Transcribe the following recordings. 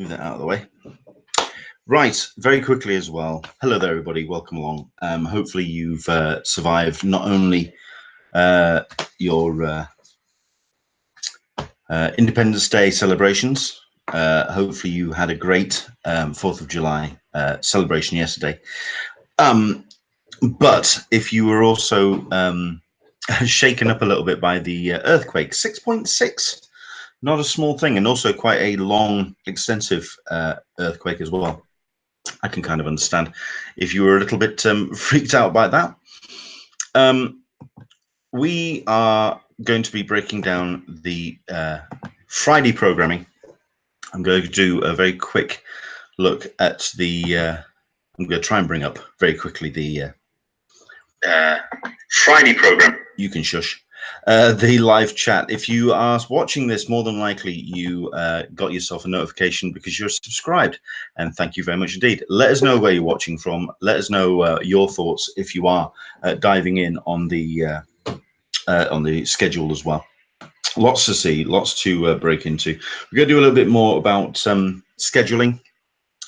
move that out of the way. Right, very quickly as well. Hello there, everybody. Welcome along. Hopefully you've survived not only your Independence Day celebrations. Hopefully you had a great 4th of July celebration yesterday. But if you were also shaken up a little bit by the earthquake, 6.6, not a small thing, and also quite a long, extensive earthquake as well. I can kind of understand if you were a little bit freaked out by that. We are going to be breaking down the Friday programming. I'm going to do a very quick look at the. I'm going to try and bring up very quickly the Friday program. You can shush. The live chat. If you are watching this, more than likely you got yourself a notification because you're subscribed, and thank you very much indeed. Let us know where you're watching from. Let us know your thoughts if you are diving in on the schedule as well. Lots to see, lots to break into. We're going to do a little bit more about scheduling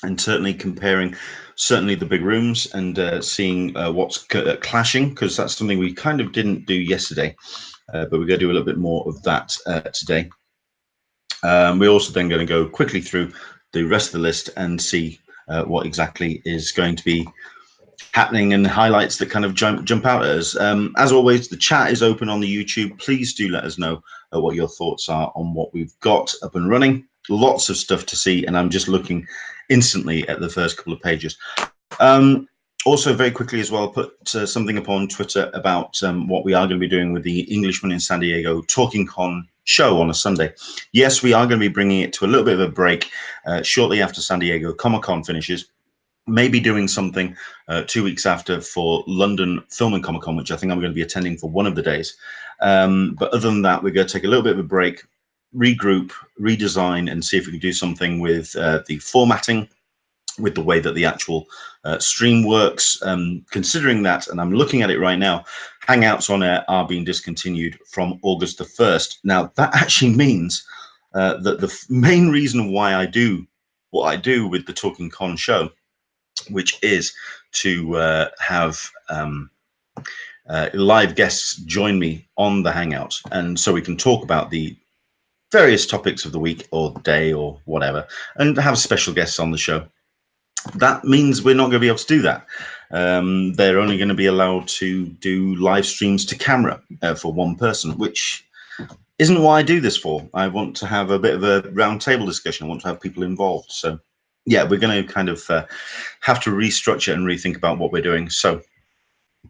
and certainly comparing certainly the big rooms and seeing what's clashing, because that's something we kind of didn't do yesterday, but we're going to do a little bit more of that today. We're also then going to go quickly through the rest of the list and see what exactly is going to be happening and highlights that kind of jump out at us. As always, the chat is open on the YouTube. Please do let us know what your thoughts are on what we've got up and running. Lots of stuff to see, and I'm just looking instantly at the first couple of pages. Also, very quickly as well, put something up on Twitter about what we are going to be doing with the Englishman in San Diego Talking Con show on a Sunday. Yes, we are going to be bringing it to a little bit of a break shortly after San Diego Comic-Con finishes. Maybe doing something 2 weeks after for London Film and Comic-Con, which I think I'm going to be attending for one of the days. But other than that, we're going to take a little bit of a break, regroup, redesign, and see if we can do something with the formatting, with the way that the actual stream works. Considering that, and I'm looking at it right now, Hangouts on Air are being discontinued from August the 1st. Now, that actually means that the main reason why I do what I do with the Talking Con show, which is to have live guests join me on the Hangout, and so we can talk about the various topics of the week or day or whatever, and have special guests on the show. That means we're not going to be able to do that. They're only going to be allowed to do live streams to camera for one person, which isn't what I do this for. I want to have a bit of a round table discussion. I want to have people involved. So yeah, we're going to kind of have to restructure and rethink about what we're doing. So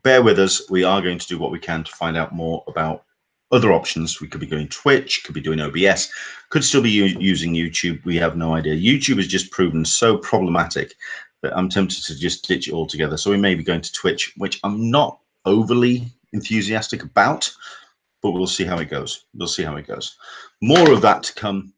bear with us. We are going to do what we can to find out more about other options. We could be doing Twitch, could be doing OBS, could still be using YouTube. We have no idea. YouTube has just proven so problematic that I'm tempted to just ditch it altogether. So we may be going to Twitch, which I'm not overly enthusiastic about, but we'll see how it goes. We'll see how it goes. More of that to come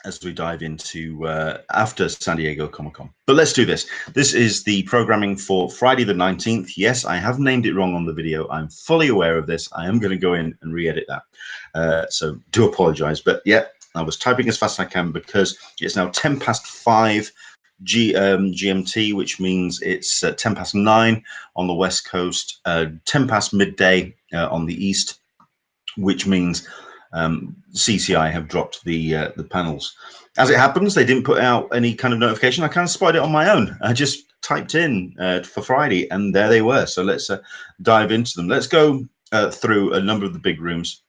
as we dive into after San Diego Comic-Con. But let's do this. This is the programming for Friday the 19th. Yes, I have named it wrong on the video. I'm fully aware of this. I am going to go in and re-edit that. So do apologize. But yeah, I was typing as fast as I can because it's now 10 past 5 GMT, which means it's 10 past 9 on the West Coast, 10 past midday on the East, which means CCI have dropped the panels. As it happens, they didn't put out any kind of notification. I kind of spotted it on my own. I just typed in for Friday, and there they were. So let's dive into them. Let's go through a number of the big rooms.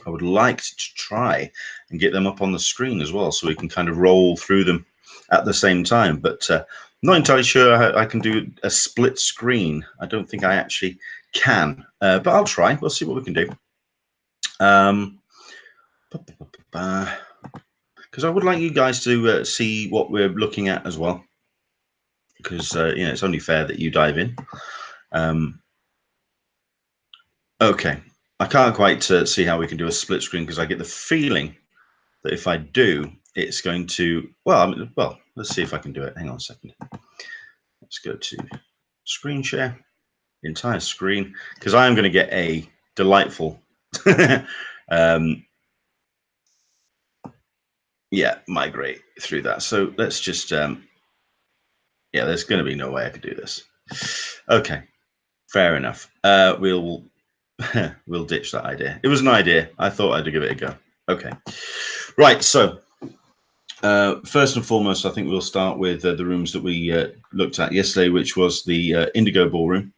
I would like to try and get them up on the screen as well, so we can kind of roll through them at the same time. But I'm not entirely sure I can do a split screen. I don't think I actually can, but I'll try. We'll see what we can do. Because I would like you guys to see what we're looking at as well, because you know, it's only fair that you dive in. Okay, I can't quite see how we can do a split screen, because I get the feeling that if I do, it's going to, well, let's see if I can do it. Hang on a second. Let's go to screen share, entire screen, because I am going to get a delightful yeah, migrate through that. So let's just yeah, there's going to be no way I could do this. Okay, fair enough. We'll we'll ditch that idea. It was an idea. I thought I'd give it a go. Okay, right. So first and foremost, I think we'll start with the rooms that we looked at yesterday, which was the Indigo Ballroom.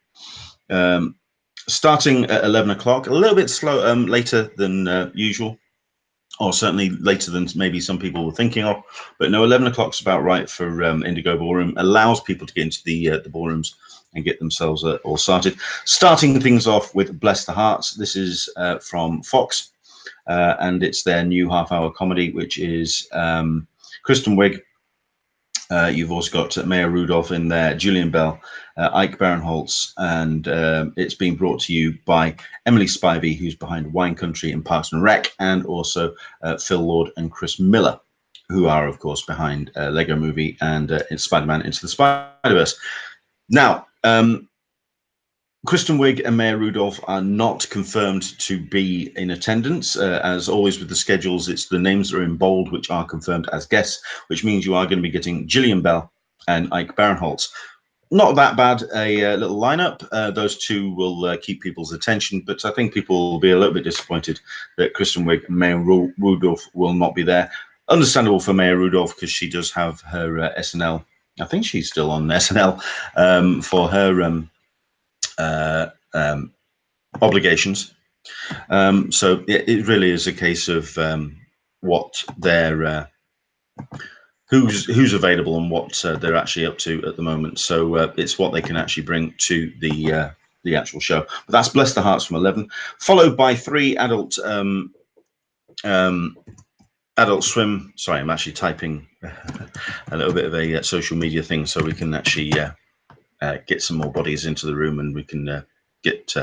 Starting at 11 o'clock, a little bit slow, later than usual, or certainly later than maybe some people were thinking of. But no, 11 o'clock's about right for Indigo Ballroom. Allows people to get into the ballrooms and get themselves all started. Starting things off with Bless the Hearts. This is from Fox, and it's their new half-hour comedy, which is Kristen Wiig. You've also got Maya Rudolph in there, Julian Bell, Ike Barinholtz, and it's being brought to you by Emily Spivey, who's behind Wine Country and Parks and Rec, and also Phil Lord and Chris Miller, who are, of course, behind Lego Movie and Spider-Man Into the Spider-Verse. Now, Kristen Wiig and Maya Rudolph are not confirmed to be in attendance. As always with the schedules, it's the names that are in bold which are confirmed as guests, which means you are going to be getting Gillian Bell and Ike Barinholtz. Not that bad a little lineup. Those two will keep people's attention, but I think people will be a little bit disappointed that Kristen Wiig and Maya Rudolph will not be there. Understandable for Maya Rudolph because she does have her SNL. I think she's still on SNL for her obligations. So it really is a case of what they're who's available and what they're actually up to at the moment. So it's what they can actually bring to the actual show. But that's Bless the Hearts from 11, followed by 3 adult Adult Swim. Sorry, I'm actually typing a little bit of a social media thing so we can actually get some more bodies into the room and we can get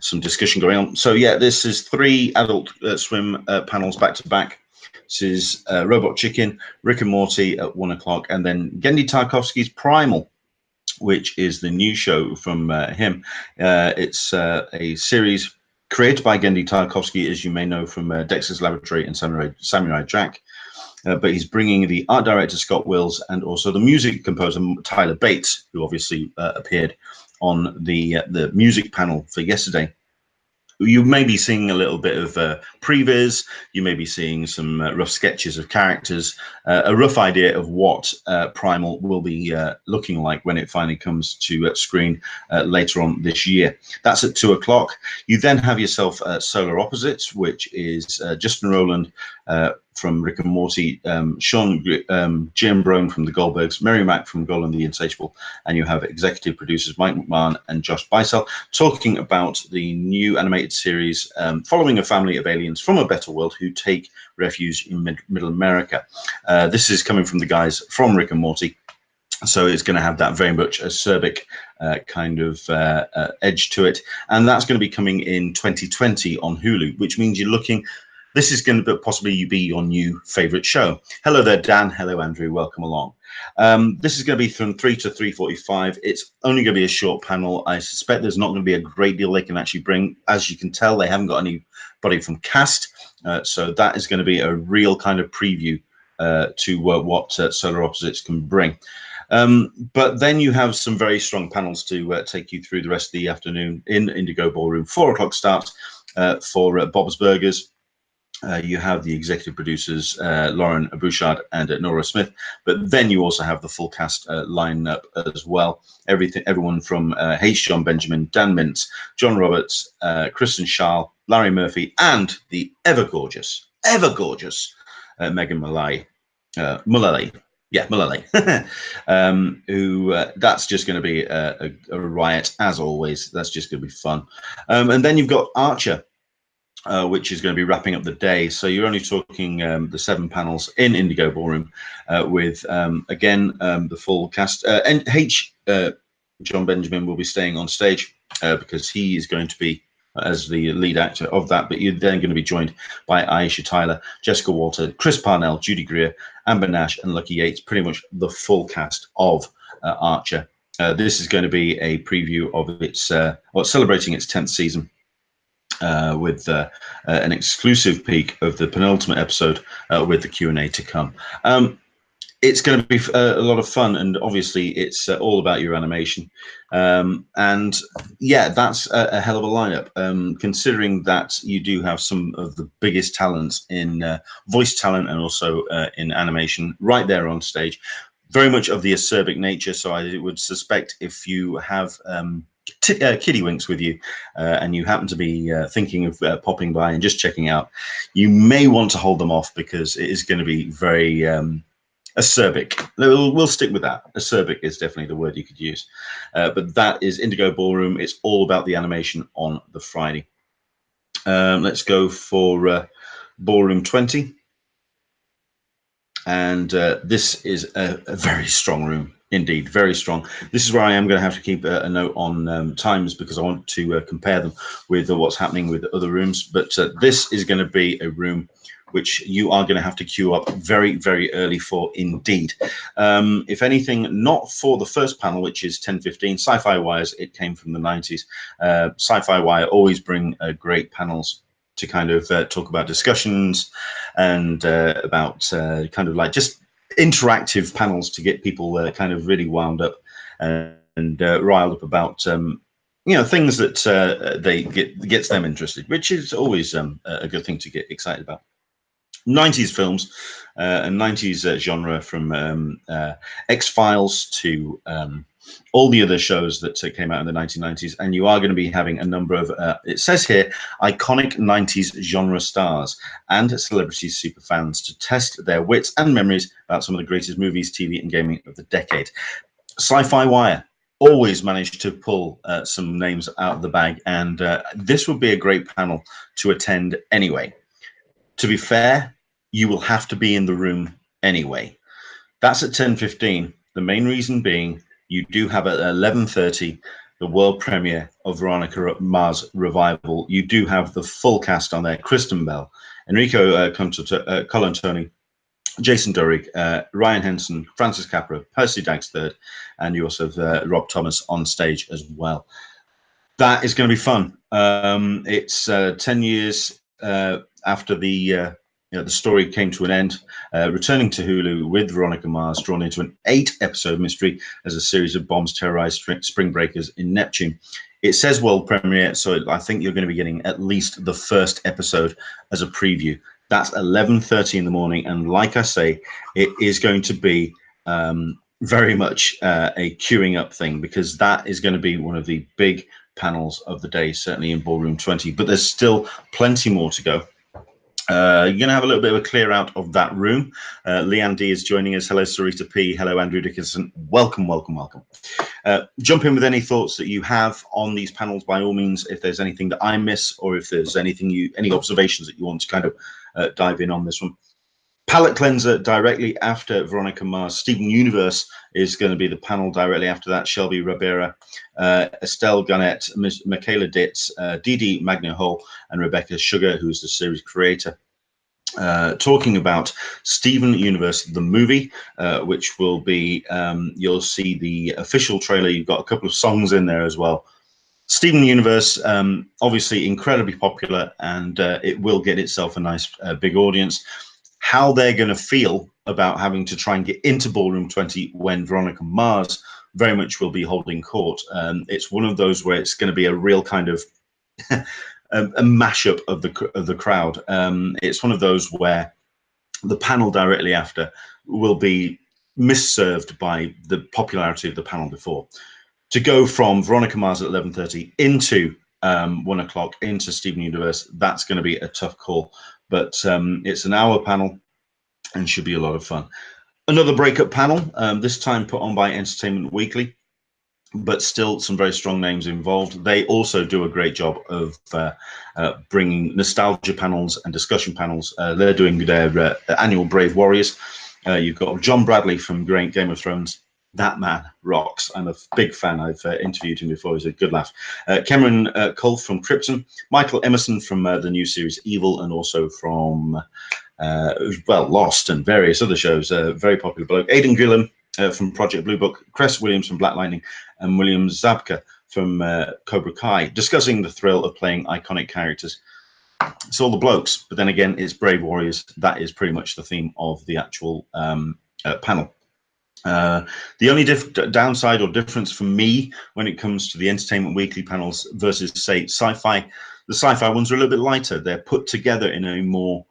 some discussion going on. So yeah, this is 3 Adult Swim panels back to back. This is Robot Chicken, Rick and Morty at 1 o'clock, and then Gendy Tarkovsky's Primal, which is the new show from him. It's a series created by Gendy Tarkovsky, as you may know from Dexter's Laboratory and Samurai Jack. But he's bringing the art director Scott Wills and also the music composer Tyler Bates, who obviously appeared on the music panel for yesterday. You may be seeing a little bit of previs. You may be seeing some rough sketches of characters, a rough idea of what Primal will be looking like when it finally comes to screen later on this year. That's at 2 o'clock. You then have yourself Solar Opposites, which is Justin Rowland from Rick and Morty, Sean Giambrone from The Goldbergs, Mary Mack from Golan the Insatiable, and you have executive producers Mike McMahon and Josh Bicel talking about the new animated series following a family of aliens from a better world who take refuge in Middle America. This is coming from the guys from Rick and Morty, so it's going to have that very much acerbic kind of edge to it, and that's going to be coming in 2020 on Hulu, which means you're looking. This is going to possibly be your new favorite show. Hello there, Dan. Hello, Andrew. Welcome along. This is going to be from 3 to 3:45. It's only going to be a short panel. I suspect there's not going to be a great deal they can actually bring. As you can tell, they haven't got anybody from cast. So that is going to be a real kind of preview to what Solar Opposites can bring. But then you have some very strong panels to take you through the rest of the afternoon in Indigo Ballroom. 4 o'clock start for Bob's Burgers. You have the executive producers, Lauren Bouchard and Nora Smith, but then you also have the full cast line up as well. Everyone from H. John Benjamin, Dan Mintz, John Roberts, Kristen Schaal, Larry Murphy, and the ever gorgeous Megan Mullally. Mullally, who that's just going to be a riot as always. That's just going to be fun. And then you've got Archer, which is going to be wrapping up the day. So you're only talking the 7 panels in Indigo Ballroom with, again, the full cast. And John Benjamin will be staying on stage because he is going to be as the lead actor of that. But you're then going to be joined by Aisha Tyler, Jessica Walter, Chris Parnell, Judy Greer, Amber Nash, and Lucky Yates, pretty much the full cast of Archer. This is going to be a preview of its, celebrating its 10th season. with an exclusive peek of the penultimate episode with the Q&A to come. It's going to be a lot of fun, and obviously it's all about your animation. And yeah, that's a hell of a lineup, considering that you do have some of the biggest talents in voice talent and also in animation right there on stage. Very much of the acerbic nature, so I would suspect if you have Kiddywinks with you and you happen to be thinking of popping by and just checking out, you may want to hold them off, because it is going to be very acerbic. We'll stick with that. Acerbic is definitely the word you could use. But that is Indigo Ballroom. It's all about the animation on the Friday. Let's go for Ballroom 20. And this is a very strong room. Indeed, very strong. This is where I am going to have to keep a note on times, because I want to compare them with what's happening with other rooms. But this is going to be a room which you are going to have to queue up very, very early for indeed. If anything, not for the first panel, which is 10:15. Sci-Fi Wires, it came from the 90s. Sci-Fi Wire always bring great panels to kind of talk about discussions and about kind of like just interactive panels to get people kind of really wound up and riled up about things that gets them interested, which is always a good thing to get excited about. 90s films and 90s genre, from X-Files to all the other shows that came out in the 1990s. And you are going to be having a number of, it says here, iconic 90s genre stars and celebrity superfans to test their wits and memories about some of the greatest movies, TV, and gaming of the decade. Sci-Fi Wire always managed to pull some names out of the bag, and this would be a great panel to attend anyway. To be fair, you will have to be in the room anyway. That's at 10:15. The main reason being, you do have at 11:30 the world premiere of Veronica Mars Revival. You do have the full cast on there: Kristen Bell, Enrico Colantoni, Jason Durig, Ryan Henson, Francis Capra, Percy Daggs III, and you also have Rob Thomas on stage as well. That is going to be fun. It's 10 years after the story came to an end, returning to Hulu with Veronica Mars, drawn into an 8-episode mystery as a series of bombs terrorize spring breakers in Neptune. It says world premiere, so I think you're going to be getting at least the first episode as a preview. That's 11:30 in the morning, and like I say, it is going to be very much a queuing up thing, because that is going to be one of the big panels of the day, certainly in Ballroom 20. But there's still plenty more to go. You're going to have a little bit of a clear out of that room. Leanne D is joining us. Hello, Sarita P. Hello, Andrew Dickinson. Welcome, welcome, welcome. Jump in with any thoughts that you have on these panels, by all means. If there's anything that I miss, or if there's any observations that you want to kind of dive in on this one. Palette Cleanser directly after Veronica Mars. Steven Universe is going to be the panel directly after that. Shelby Ribera, Estelle Garnett, Michaela Ditz, Didi Magna-Hall, and Rebecca Sugar, who's the series creator, talking about Steven Universe, the movie, which will be, you'll see the official trailer. You've got a couple of songs in there as well. Steven Universe, obviously incredibly popular, and it will get itself a nice big audience. How they're going to feel about having to try and get into Ballroom 20 when Veronica Mars very much will be holding court. It's one of those where it's going to be a real kind of a mashup of the crowd. It's one of those where the panel directly after will be misserved by the popularity of the panel before. To go from Veronica Mars at 11:30 into 1 o'clock into Steven Universe, that's going to be a tough call. But it's an hour panel and should be a lot of fun. Another breakup panel, this time put on by Entertainment Weekly, but still some very strong names involved. They also do a great job of bringing nostalgia panels and discussion panels. They're doing their annual Brave Warriors. You've got John Bradley from Game of Thrones. That man rocks. I'm a big fan. I've interviewed him before. He's a good laugh. Cameron Cole from Krypton. Michael Emerson from the new series Evil, and also from, Lost and various other shows. Very popular bloke. Aidan Gillen from Project Blue Book. Cress Williams from Black Lightning. And William Zabka from Cobra Kai, discussing the thrill of playing iconic characters. It's all the blokes, but then again, it's Brave Warriors. That is pretty much the theme of the actual panel. The only downside or difference for me when it comes to the Entertainment Weekly panels versus, say, sci-fi, the sci-fi ones are a little bit lighter. They're put together in a more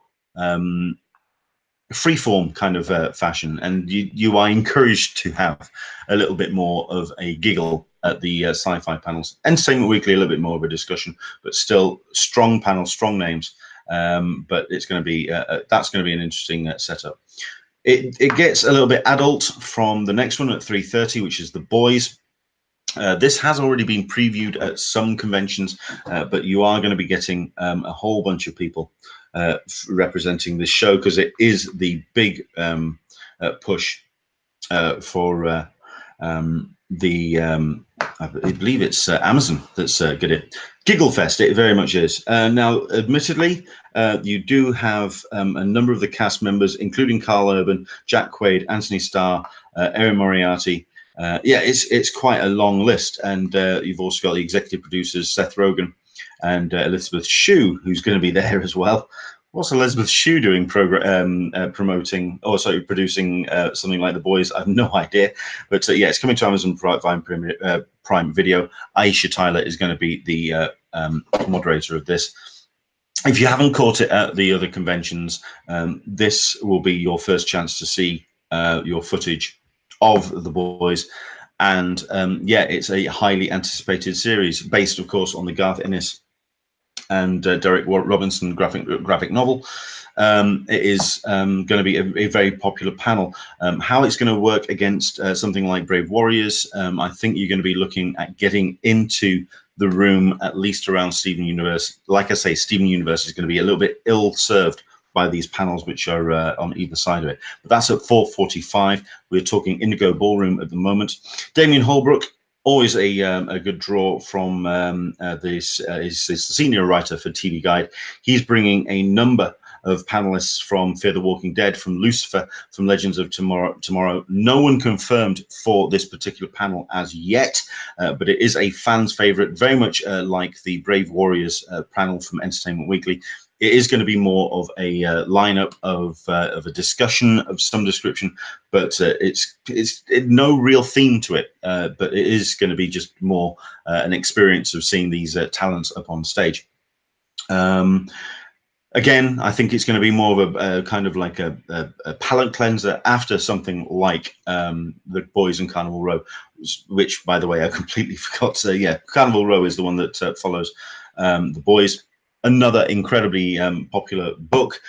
freeform kind of fashion, and you are encouraged to have a little bit more of a giggle at the sci-fi panels. Entertainment Weekly, a little bit more of a discussion, but still strong panels, strong names. But it's going to be that's going to be an interesting setup. It gets a little bit adult from the next one at 3:30, which is The Boys. This has already been previewed at some conventions, but you are going to be getting a whole bunch of people representing this show, because it is the big push for I believe it's Amazon that's got it. Giggle Fest, it very much is. Now, admittedly, you do have a number of the cast members, including Carl Urban, Jack Quaid, Anthony Starr, Erin Moriarty. Yeah, it's quite a long list, and you've also got the executive producers Seth Rogen and Elizabeth Shue, who's going to be there as well. What's Elizabeth Shue doing promoting, or sorry, producing something like The Boys? I have no idea. But yeah, it's coming to Amazon Prime Video. Aisha Tyler is going to be the moderator of this. If you haven't caught it at the other conventions, this will be your first chance to see your footage of The Boys. And yeah, it's a highly anticipated series based, of course, on the Garth Ennis and Derek Robinson graphic novel. It is going to be a very popular panel. How it's going to work against something like Brave Warriors, I think you're going to be looking at getting into the room at least around Steven Universe. Like I say, Steven Universe is going to be a little bit ill-served by these panels, which are on either side of it. But that's at 4:45. We're talking Indigo Ballroom at the moment. Damien Holbrook, always a good draw from this. Is the senior writer for TV Guide. He's bringing a number of panelists from Fear the Walking Dead, from Lucifer, from Legends of Tomorrow. No one confirmed for this particular panel as yet, but it is a fan's favorite, very much like the Brave Warriors panel from Entertainment Weekly. It is going to be more of a lineup of a discussion of some description, but it's no real theme to it. But it is going to be just more an experience of seeing these talents up on stage. Again, I think it's going to be more of a kind of like a palate cleanser after something like The Boys and Carnival Row, which, by the way, I completely forgot to say. Yeah, Carnival Row is the one that follows The Boys. Another incredibly popular book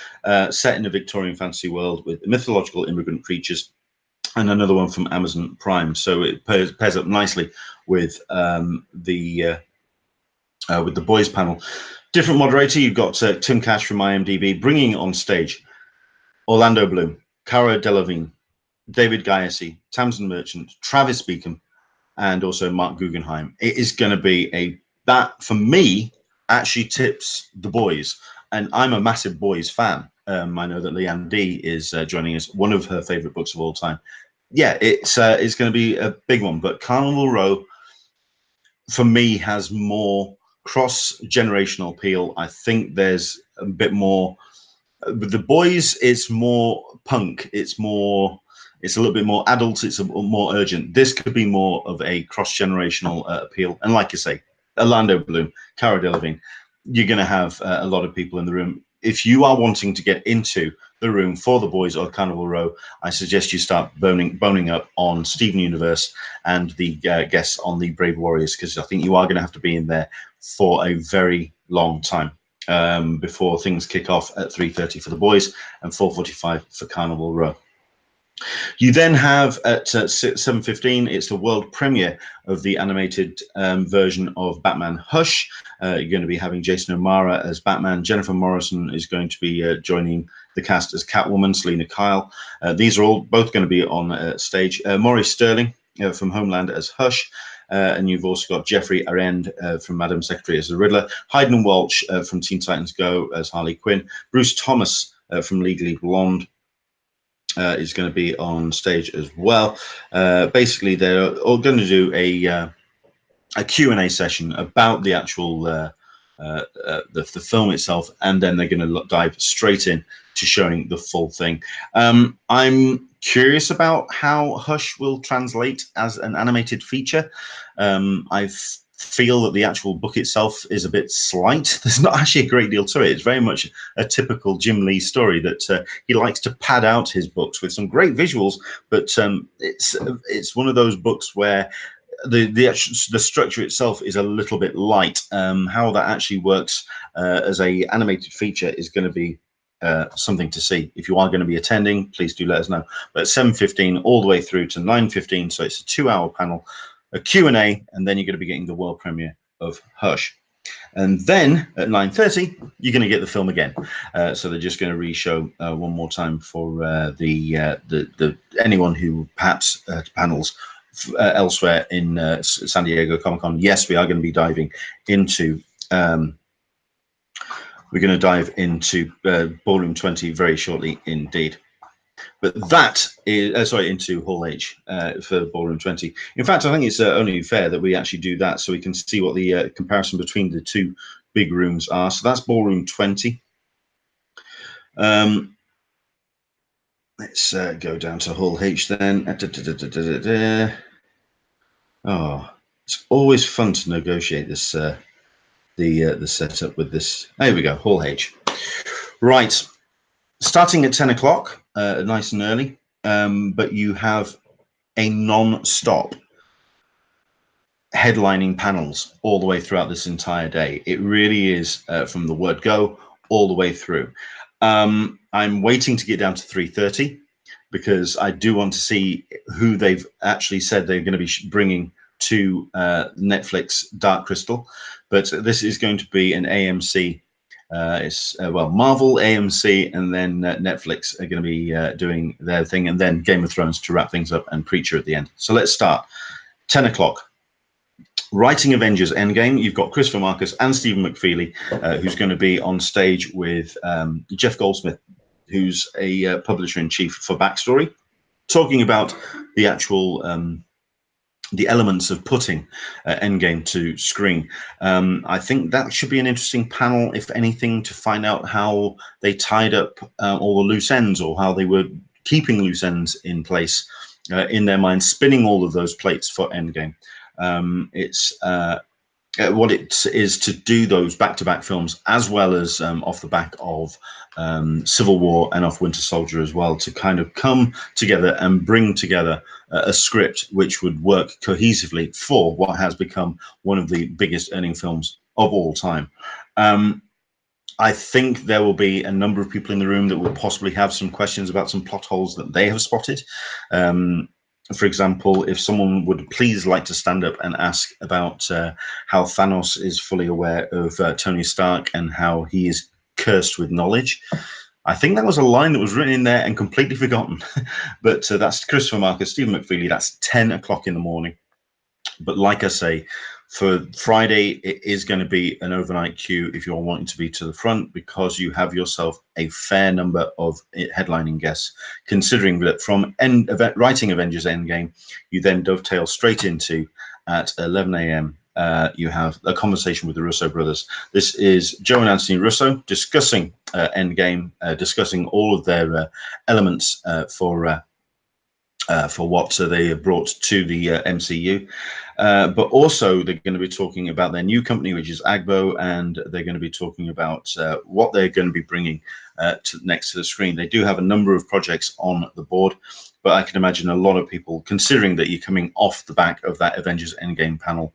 set in a Victorian fantasy world with mythological immigrant creatures, and another one from Amazon Prime. So it pairs up nicely with the Boys panel. Different moderator, you've got Tim Cash from IMDb bringing on stage Orlando Bloom, Cara Delevingne, David Gaiesi, Tamsin Merchant, Travis Beacom, and also Mark Guggenheim. It is going to be that for me actually tips The Boys, and I'm a massive Boys fan. I know that Leanne D is joining us, one of her favorite books of all time. Yeah, it's going to be a big one, but Carnival Row for me has more cross-generational appeal. I think there's a bit more. With The Boys, it's more punk. It's a little bit more adult. It's more urgent. This could be more of a cross-generational appeal. And like I say, Orlando Bloom, Cara Delevingne, you're going to have a lot of people in the room. If you are wanting to get into the room for The Boys or Carnival Row, I suggest you start boning up on Steven Universe and the guests on the Brave Warriors, because I think you are going to have to be in there for a very long time before things kick off at 3:30 for The Boys and 4:45 for Carnival Row. You then have at 7:15, it's the world premiere of the animated version of Batman Hush. You're going to be having Jason O'Mara as Batman. Jennifer Morrison is going to be joining the cast as Catwoman, Selena Kyle. These are all both going to be on stage. Maurice Sterling from Homeland as Hush. And you've also got Jeffrey Arend from Madam Secretary as the Riddler. Hayden Walsh from Teen Titans Go as Harley Quinn. Bruce Thomas from Legally Blonde is going to be on stage as well. Basically, they're all going to do a Q&A session about the actual the film itself, and then they're going to dive straight in to showing the full thing. I'm curious about how Hush will translate as an animated feature. I feel that the actual book itself is a bit slight. There's not actually a great deal to it. It's very much a typical Jim Lee story that he likes to pad out his books with some great visuals, but it's one of those books where the structure itself is a little bit light. How that actually works as a animated feature is going to be something to see. If you are going to be attending, please do let us know. But 7:15 all the way through to 9:15, so it's a 2-hour panel, a Q&A, and then you're going to be getting the world premiere of Hush. And then at 9:30, you're going to get the film again. So they're just going to re-show one more time for the anyone who perhaps panels elsewhere in San Diego Comic-Con. Yes, we are going to be diving into Ballroom 20 very shortly indeed. But that is into Hall H for Ballroom 20. In fact, I think it's only fair that we actually do that so we can see what the comparison between the two big rooms are. So that's Ballroom 20. Let's go down to Hall H then. Oh, it's always fun to negotiate this the setup with this. There we go, Hall H. Right, starting at 10 o'clock, nice and early, but you have a non-stop headlining panels all the way throughout this entire day. It really is from the word go all the way through. I'm waiting to get down to 3:30 because I do want to see who they've actually said they're going to be bringing to Netflix Dark Crystal, but this is going to be an AMC. It's well, Marvel, AMC, and then Netflix are going to be doing their thing, and then Game of Thrones to wrap things up, and Preacher at the end. So let's start. 10 o'clock. Writing Avengers Endgame. You've got Christopher Marcus and Stephen McFeely, who's going to be on stage with Jeff Goldsmith, who's a publisher-in-chief for Backstory, talking about the actual the elements of putting Endgame to screen. I think that should be an interesting panel, if anything, to find out how they tied up all the loose ends, or how they were keeping loose ends in place in their mind, spinning all of those plates for Endgame. It's what it is to do those back-to-back films, as well as off the back of Civil War and off Winter Soldier as well, to kind of come together and bring together a script which would work cohesively for what has become one of the biggest earning films of all time. I think there will be a number of people in the room that will possibly have some questions about some plot holes that they have spotted. For example, if someone would please like to stand up and ask about how Thanos is fully aware of Tony Stark and how he is cursed with knowledge. I think that was a line that was written in there and completely forgotten. But that's Christopher Marcus, Stephen McFeely. That's 10 o'clock in the morning. But like I say, for Friday, it is going to be an overnight queue if you're wanting to be to the front, because you have yourself a fair number of headlining guests, considering that from writing Avengers Endgame, you then dovetail straight into, at 11 a.m., you have a conversation with the Russo brothers. This is Joe and Anthony Russo discussing Endgame, discussing all of their elements for what they have brought to the MCU. But also they're going to be talking about their new company, which is Agbo, and they're going to be talking about what they're going to be bringing next to the screen. They do have a number of projects on the board, but I can imagine a lot of people, considering that you're coming off the back of that Avengers Endgame panel,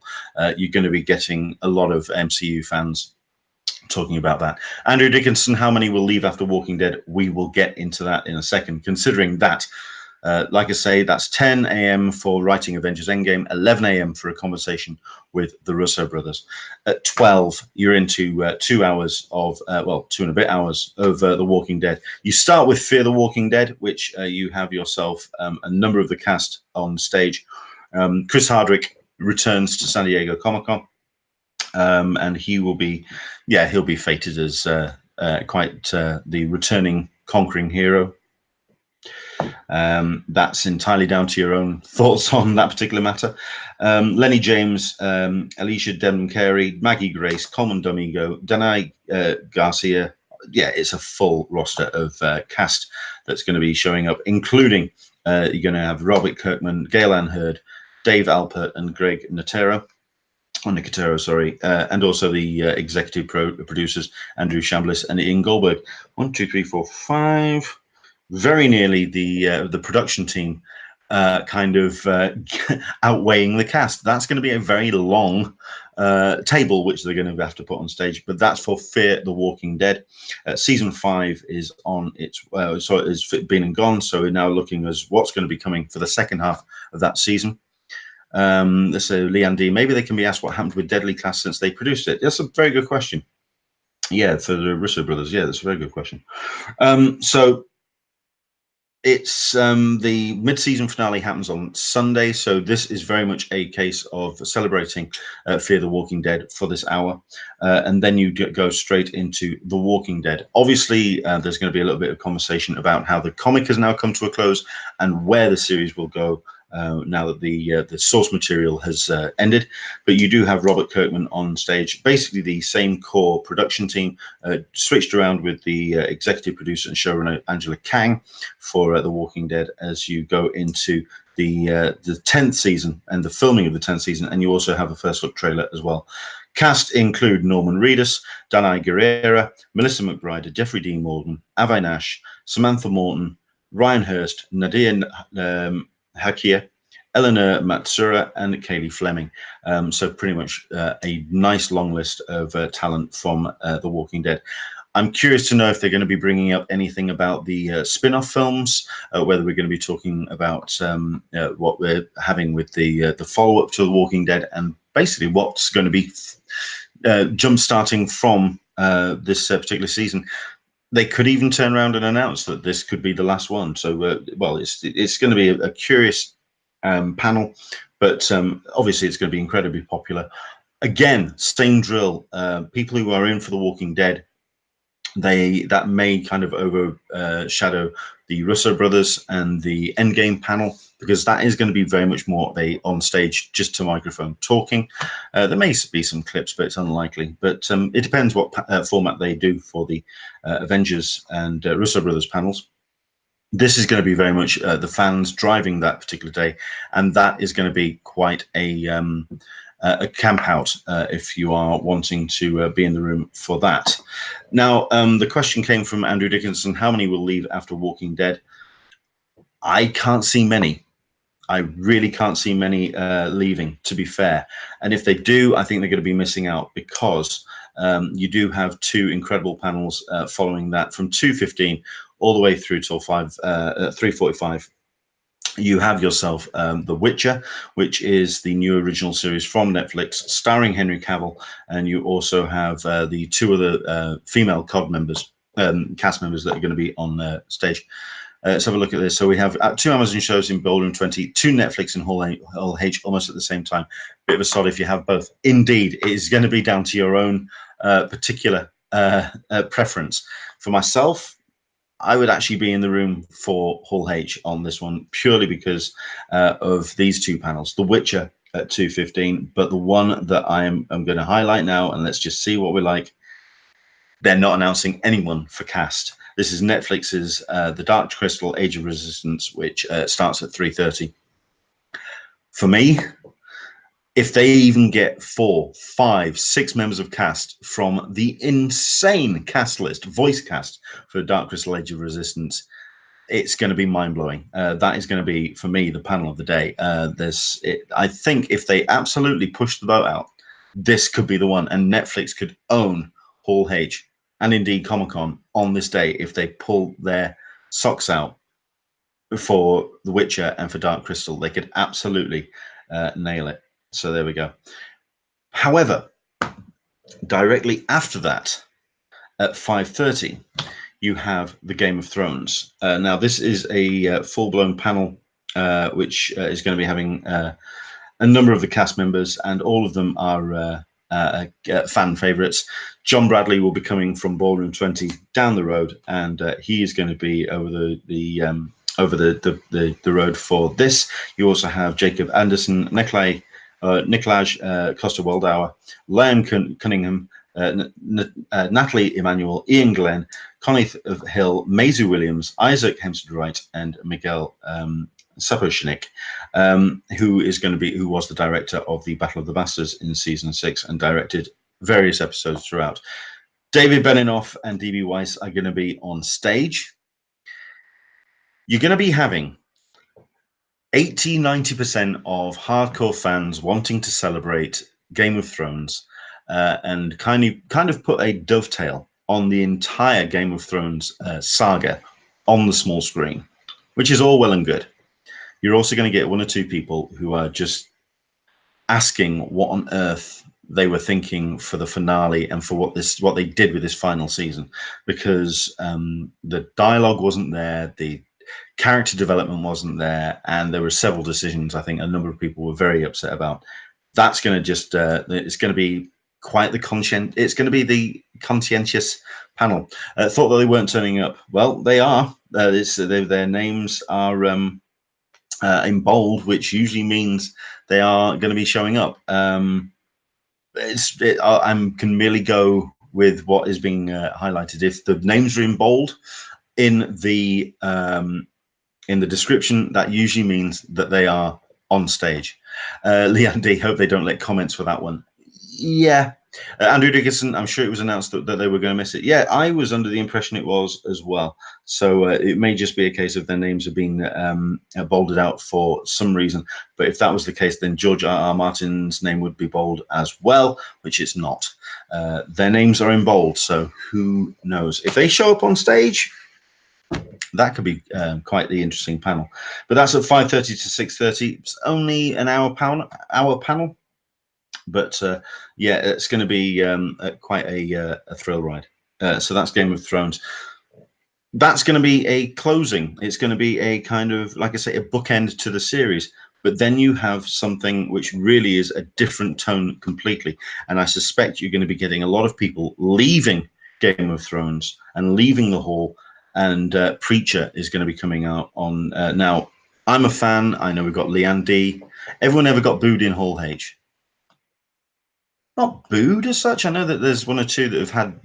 you're going to be getting a lot of MCU fans talking about that. Andrew Dickinson, how many will leave after Walking Dead? We will get into that in a second, considering that like I say, that's 10 a.m. for writing Avengers Endgame, 11 a.m. for a conversation with the Russo brothers. At 12, you're into 2 hours of, well, 2 and a bit hours of The Walking Dead. You start with Fear the Walking Dead, which you have yourself a number of the cast on stage. Chris Hardwick returns to San Diego Comic-Con, and he will be, yeah, he'll be fated as quite the returning conquering hero. That's entirely down to your own thoughts on that particular matter. Lenny James, Alicia Devon Carey, Maggie Grace, Coleman Domingo, Danai Garcia. Yeah, it's a full roster of cast that's going to be showing up, including you're going to have Robert Kirkman, Gail Ann Hurd, Dave Alpert, and Greg Nicotero, sorry, and also the executive producers, Andrew Chambliss and Ian Goldberg. 1, 2, 3, 4, 5. Very nearly the production team kind of outweighing the cast. That's going to be a very long table, which they're going to have to put on stage. But that's for Fear the Walking Dead. Season 5 is on its so it's been and gone. So we're now looking as what's going to be coming for the second half of that season. Let's say Leanne D. Maybe they can be asked what happened with Deadly Class since they produced it. That's a very good question. Yeah, for the Russo brothers. Yeah, that's a very good question. So it's the mid-season finale happens on Sunday, so this is very much a case of celebrating Fear the Walking Dead for this hour, and then you go straight into The Walking Dead. Obviously, there's going to be a little bit of conversation about how the comic has now come to a close and where the series will go now that the source material has ended. But you do have Robert Kirkman on stage, basically the same core production team, switched around with the executive producer and showrunner Angela Kang for The Walking Dead as you go into the 10th season and the filming of the 10th season, and you also have a first look trailer as well. Cast include Norman Reedus, Danai Gurira, Melissa McBride, Jeffrey Dean Morgan, Avi Nash, Samantha Morton, Ryan Hurst, Nadia Hakia, Eleanor Matsura, and Kaylee Fleming. So pretty much a nice long list of talent from The Walking Dead. I'm curious to know if they're going to be bringing up anything about the spin-off films, whether we're going to be talking about what we're having with the follow-up to The Walking Dead, and basically what's going to be jump-starting from this particular season. They could even turn around and announce that this could be the last one. So, well, it's going to be a curious panel, but obviously it's going to be incredibly popular. Again, same drill. People who are in for The Walking Dead, that may kind of overshadow the Russo brothers and the Endgame panel, because that is going to be very much more of a on stage, just to microphone talking. There may be some clips, but it's unlikely. But it depends what format they do for the Avengers and Russo brothers panels. This is going to be very much the fans driving that particular day, and that is going to be quite a camp out if you are wanting to be in the room for that. Now, the question came from Andrew Dickinson: how many will leave after Walking Dead? I can't see many. I really can't see many leaving, to be fair. And if they do, I think they're going to be missing out, because you do have two incredible panels following that from 2:15 all the way through till 3:45. You have yourself The Witcher, which is the new original series from Netflix, starring Henry Cavill, and you also have the two other female cast members that are going to be on stage. Let's have a look at this. So we have 2 Amazon shows in Ballroom 20, 2 Netflix and Hall H almost at the same time. Bit of a sod if you have both. Indeed, it is going to be down to your own particular preference. For myself, I would actually be in the room for Hall H on this one, purely because of these two panels. The Witcher at 2:15, but the one that I'm going to highlight now, and let's just see what we're like. They're not announcing anyone for cast. This is Netflix's The Dark Crystal: Age of Resistance, which starts at 3:30. For me, if they even get 4, 5, 6 members of cast from the insane cast list, voice cast for Dark Crystal: Age of Resistance, it's going to be mind-blowing. That is going to be, for me, the panel of the day. I think if they absolutely push the boat out, this could be the one, and Netflix could own Hall H and indeed Comic-Con on this day if they pull their socks out for The Witcher and for Dark Crystal. They could absolutely nail it. So there we go. However, directly after that, at 5:30, you have the Game of Thrones. Now, this is a full-blown panel, which is going to be having a number of the cast members, and all of them are fan favorites. John Bradley will be coming from Ballroom 20 down the road, and he is going to be over the road for this. You also have Jacob Anderson, Nikolaj Coster-Waldauer, Liam Cunningham, Natalie Emanuel, Ian Glenn, Connie Hill, Maisie Williams, Isaac Hempstead-Wright, and Miguel Sapochnik, who was the director of the Battle of the Bastards in season 6 and directed various episodes throughout. David Benioff and DB Weiss are going to be on stage. You're going to be having 80-90% of hardcore fans wanting to celebrate Game of Thrones and kind of put a dovetail on the entire Game of Thrones saga on the small screen, which is all well and good. You're also going to get 1 or 2 people who are just asking what on earth they were thinking for the finale and for what they did with this final season, because the dialogue wasn't there, the character development wasn't there, and there were several decisions I think a number of people were very upset about. That's going to just it's going to be quite the conscientious panel. Thought that they weren't turning up. Well, they are. Their names are in bold, which usually means they are going to be showing up. I can merely go with what is being highlighted. If the names are in bold in the description, that usually means that they are on stage. Leanne D, hope they don't let comments for that one. Yeah. Andrew Dickinson, I'm sure it was announced that they were going to miss it. Yeah, I was under the impression it was as well. So it may just be a case of their names have been bolded out for some reason. But if that was the case, then George R.R. Martin's name would be bold as well, which it's not. Their names are in bold, so who knows? If they show up on stage, that could be quite the interesting panel. But that's at 5:30 to 6:30. It's only an hour panel. But yeah, it's going to be quite a thrill ride. So that's Game of Thrones. That's going to be a closing. It's going to be a kind of, like I say, a bookend to the series. But then you have something which really is a different tone completely. And I suspect you're going to be getting a lot of people leaving Game of Thrones and leaving the hall. And Preacher is going to be coming out on now. I'm a fan. I know we've got Leanne D. Everyone ever got booed in Hall H? Not booed as such. I know that there's 1 or 2 that have had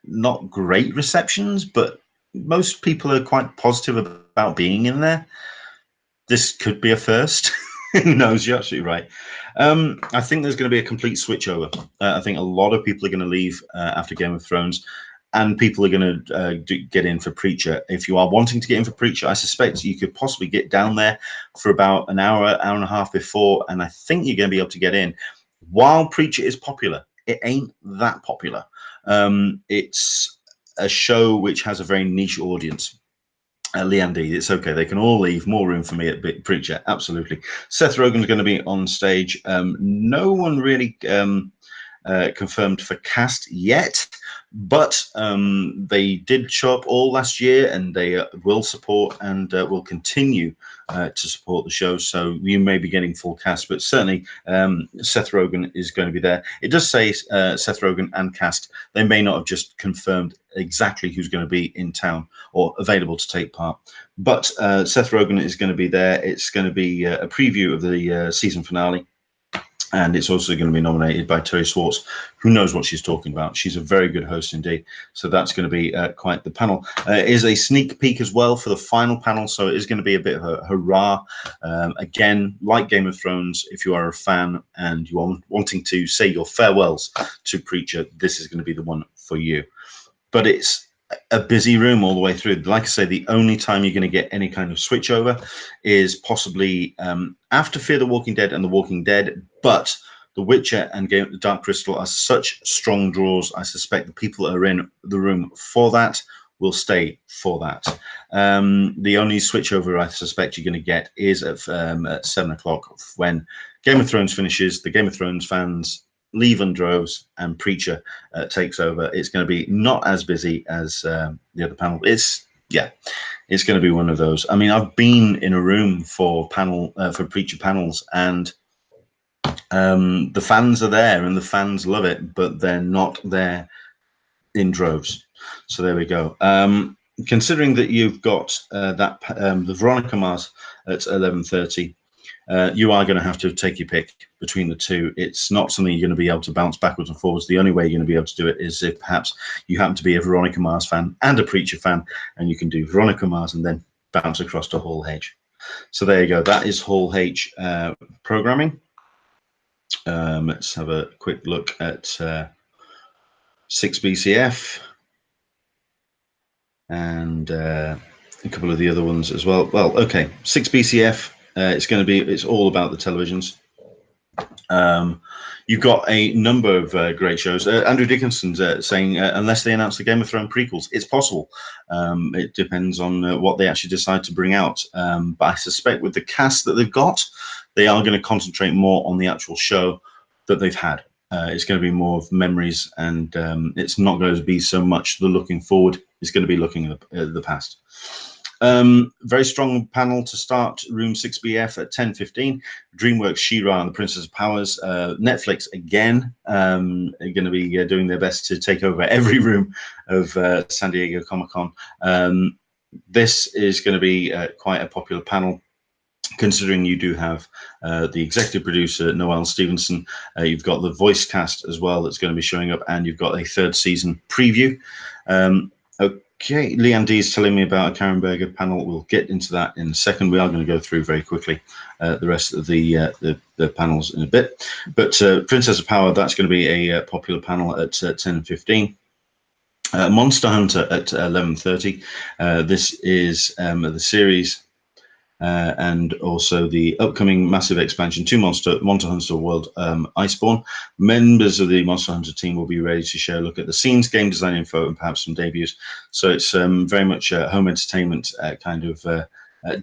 not great receptions, but most people are quite positive about being in there. This could be a first. Who knows? You're absolutely right. I think there's going to be a complete switchover. I think a lot of people are going to leave after Game of Thrones, and people are going to get in for Preacher. If you are wanting to get in for Preacher, I suspect you could possibly get down there for about an hour and a half before, and I think you're going to be able to get in. While Preacher is popular, it ain't that popular. It's a show which has a very niche audience. Leanne D, it's okay. They can all leave. More room for me at Preacher. Absolutely. Seth Rogen's going to be on stage. No one really confirmed for cast yet, but they did show up all last year, and they will support and will continue to support the show. So you may be getting full cast, but certainly Seth Rogen is going to be there. It does say Seth Rogen and cast. They may not have just confirmed exactly who's going to be in town or available to take part, but Seth Rogen is going to be there. It's going to be a preview of the season finale. And it's also going to be nominated by Terry Schwartz, who knows what she's talking about. She's a very good host indeed. So that's going to be quite the panel. It is a sneak peek as well for the final panel. So it is going to be a bit of a hurrah. Again, like Game of Thrones, if you are a fan and you are wanting to say your farewells to Preacher, this is going to be the one for you. But it's a busy room all the way through. Like I say, the only time you're going to get any kind of switchover is possibly after Fear the Walking Dead and The Walking Dead, but The Witcher and Dark Crystal are such strong draws. I suspect the people that are in the room for that will stay for that. The only switchover I suspect you're going to get is at 7 o'clock when Game of Thrones finishes. The Game of Thrones fans leave in droves and Preacher takes over. It's going to be not as busy as the other panel. It's going to be one of those. I mean, I've been in a room for Preacher panels, and The fans are there and the fans love it, but they're not there in droves. So there we go. Considering that you've got the Veronica Mars at 11:30, you are going to have to take your pick between the two. It's not something you're going to be able to bounce backwards and forwards. The only way you're going to be able to do it is if perhaps you happen to be a Veronica Mars fan and a Preacher fan, and you can do Veronica Mars and then bounce across to Hall H. So there you go. That is Hall H programming. Let's have a quick look at 6BCF and a couple of the other ones as well. Well, okay, 6BCF. It's all about the televisions. You've got a number of great shows. Andrew Dickinson's saying, unless they announce the Game of Thrones prequels, it's possible. It depends on what they actually decide to bring out. But I suspect with the cast that they've got, they are going to concentrate more on the actual show that they've had. It's going to be more of memories, and it's not going to be so much the looking forward. It's going to be looking at the past. Very strong panel to start Room 6BF at 10:15. DreamWorks, She-Ra and the Princess of Powers. Netflix again are going to be doing their best to take over every room of San Diego Comic-Con. This is going to be quite a popular panel, considering you do have the executive producer, Noelle Stevenson. You've got the voice cast as well that's going to be showing up, and you've got a third season preview. Okay, Leanne D is telling me about a Karen Berger panel. We'll get into that in a second. We are going to go through very quickly the rest of the panels in a bit. But Princess of Power, that's going to be a popular panel at 10:15. Monster Hunter at 11:30. This is the series and also the upcoming massive expansion to Monster Hunter World Iceborne. Members of the Monster Hunter team will be ready to share a look at the scenes, game design info, and perhaps some debuts. So it's very much a home entertainment kind of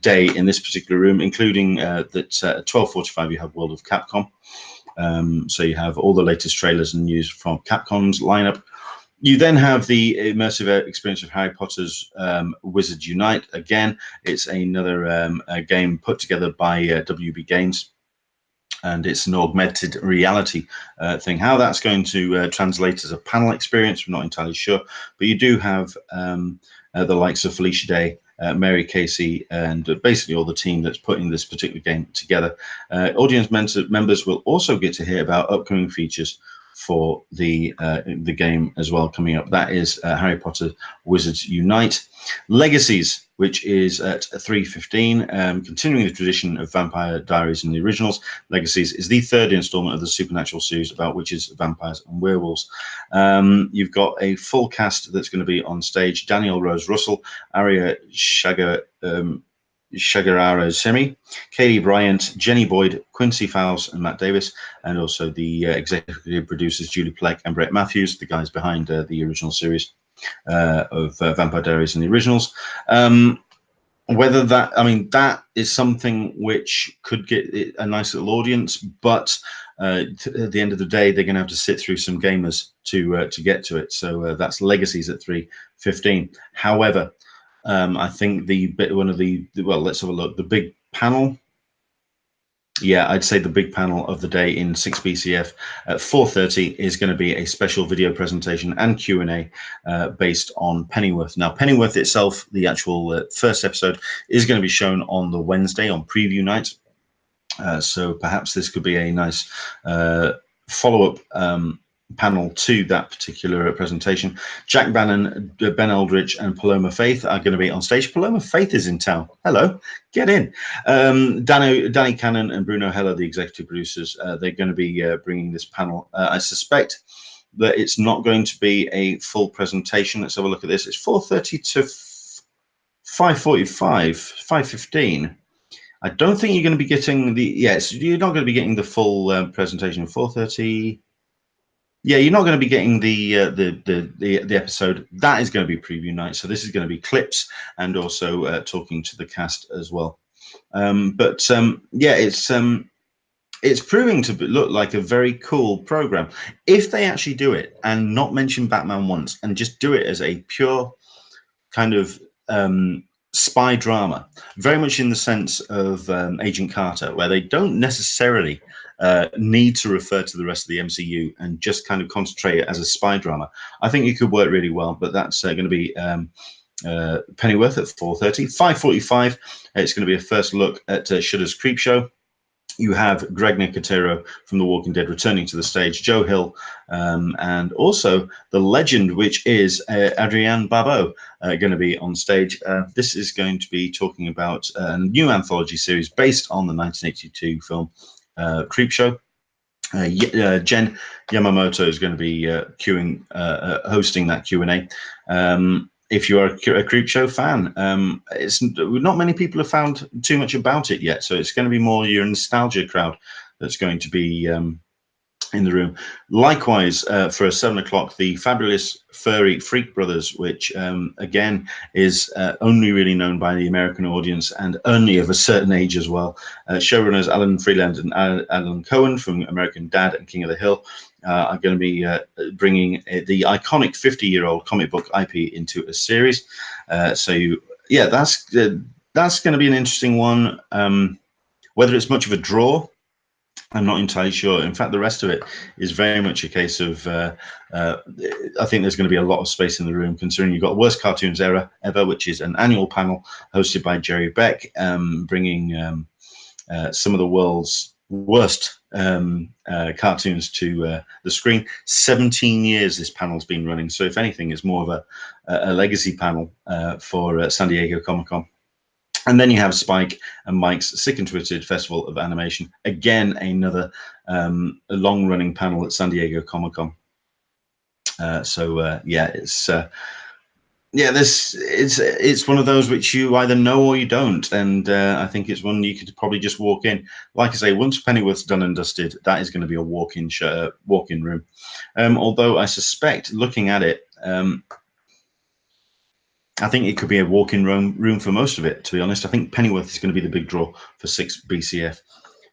day in this particular room, including that at 12:45 you have World of Capcom. So you have all the latest trailers and news from Capcom's lineup. You then have the immersive experience of Harry Potter's Wizards Unite. Again, it's another game put together by WB Games, and it's an augmented reality thing. How that's going to translate as a panel experience, we're not entirely sure. But you do have the likes of Felicia Day, Mary Casey, and basically all the team that's putting this particular game together. Audience members will also get to hear about upcoming features for the game as well coming up. That is Harry Potter Wizards Unite. Legacies, which is at 3:15, continuing the tradition of Vampire Diaries in the originals. Legacies is the third installment of the supernatural series about witches, vampires, and werewolves. You've got a full cast that's going to be on stage: Danielle Rose Russell, Aria Shagarara Semi, Katie Bryant, Jenny Boyd, Quincy Fowles, and Matt Davis, and also the executive producers Julie Pleck and Brett Matthews, the guys behind the original series of Vampire Diaries and the originals. Whether that, I mean, that is something which could get a nice little audience, but at the end of the day, they're going to have to sit through some gamers to get to it. So that's Legacies at 3:15. However, I think let's have a look. The big panel. Yeah, I'd say the big panel of the day in 6BCF at 4:30 is going to be a special video presentation and Q&A based on Pennyworth. Now, Pennyworth itself, the actual first episode, is going to be shown on the Wednesday on preview night. So perhaps this could be a nice follow-up panel to that particular presentation. Jack Bannon, Ben Aldrich, and Paloma Faith are going to be on stage. Paloma Faith is in town. Hello, get in. Danny Cannon and Bruno Heller, the executive producers, they're going to be bringing this panel. I suspect that it's not going to be a full presentation. Let's have a look at this. It's 4:30 to 5:45, 5:15. I don't think you're going to be getting you're not going to be getting the full presentation. 4:30. Yeah, you're not going to be getting the episode. That is going to be preview night. So this is going to be clips and also talking to the cast as well. It's proving to look like a very cool program if they actually do it and not mention Batman once and just do it as a pure kind of spy drama, very much in the sense of Agent Carter, where they don't necessarily need to refer to the rest of the MCU and just kind of concentrate it as a spy drama. I think it could work really well, but that's going to be Pennyworth at 4:30. 5:45, it's going to be a first look at Shudders Creepshow. You have Greg Nicotero from The Walking Dead returning to the stage, Joe Hill, and also the legend, which is Adrienne Barbeau, going to be on stage. This is going to be talking about a new anthology series based on the 1982 film Creepshow. Jen Yamamoto is going to be hosting that Q&A. If you are a Creepshow fan, it's not many people have found too much about it yet, so it's going to be more your nostalgia crowd that's going to be in the room. Likewise, for a 7 o'clock, the fabulous furry Freak Brothers, which again is only really known by the American audience and only of a certain age as well. Showrunners Alan Freeland and Alan Cohen from American Dad and King of the Hill are going to be bringing the iconic 50-year-old comic book IP into a series. That's going to be an interesting one. Whether it's much of a draw, I'm not entirely sure. In fact, the rest of it is very much a case of I think there's going to be a lot of space in the room, considering you've got Worst Cartoons Ever, which is an annual panel hosted by Jerry Beck, bringing some of the world's worst cartoons to the screen. 17 years this panel's been running, so if anything, it's more of a legacy panel for San Diego Comic-Con. And then you have Spike and Mike's Sick and Twisted Festival of Animation. Again, another long-running panel at San Diego Comic-Con. It's one of those which you either know or you don't, and I think it's one you could probably just walk in. Like I say, once Pennyworth's done and dusted, that is going to be a walk-in room. Although I suspect, looking at it, I think it could be a walk-in room for most of it, to be honest. I think Pennyworth is going to be the big draw for 6 BCF.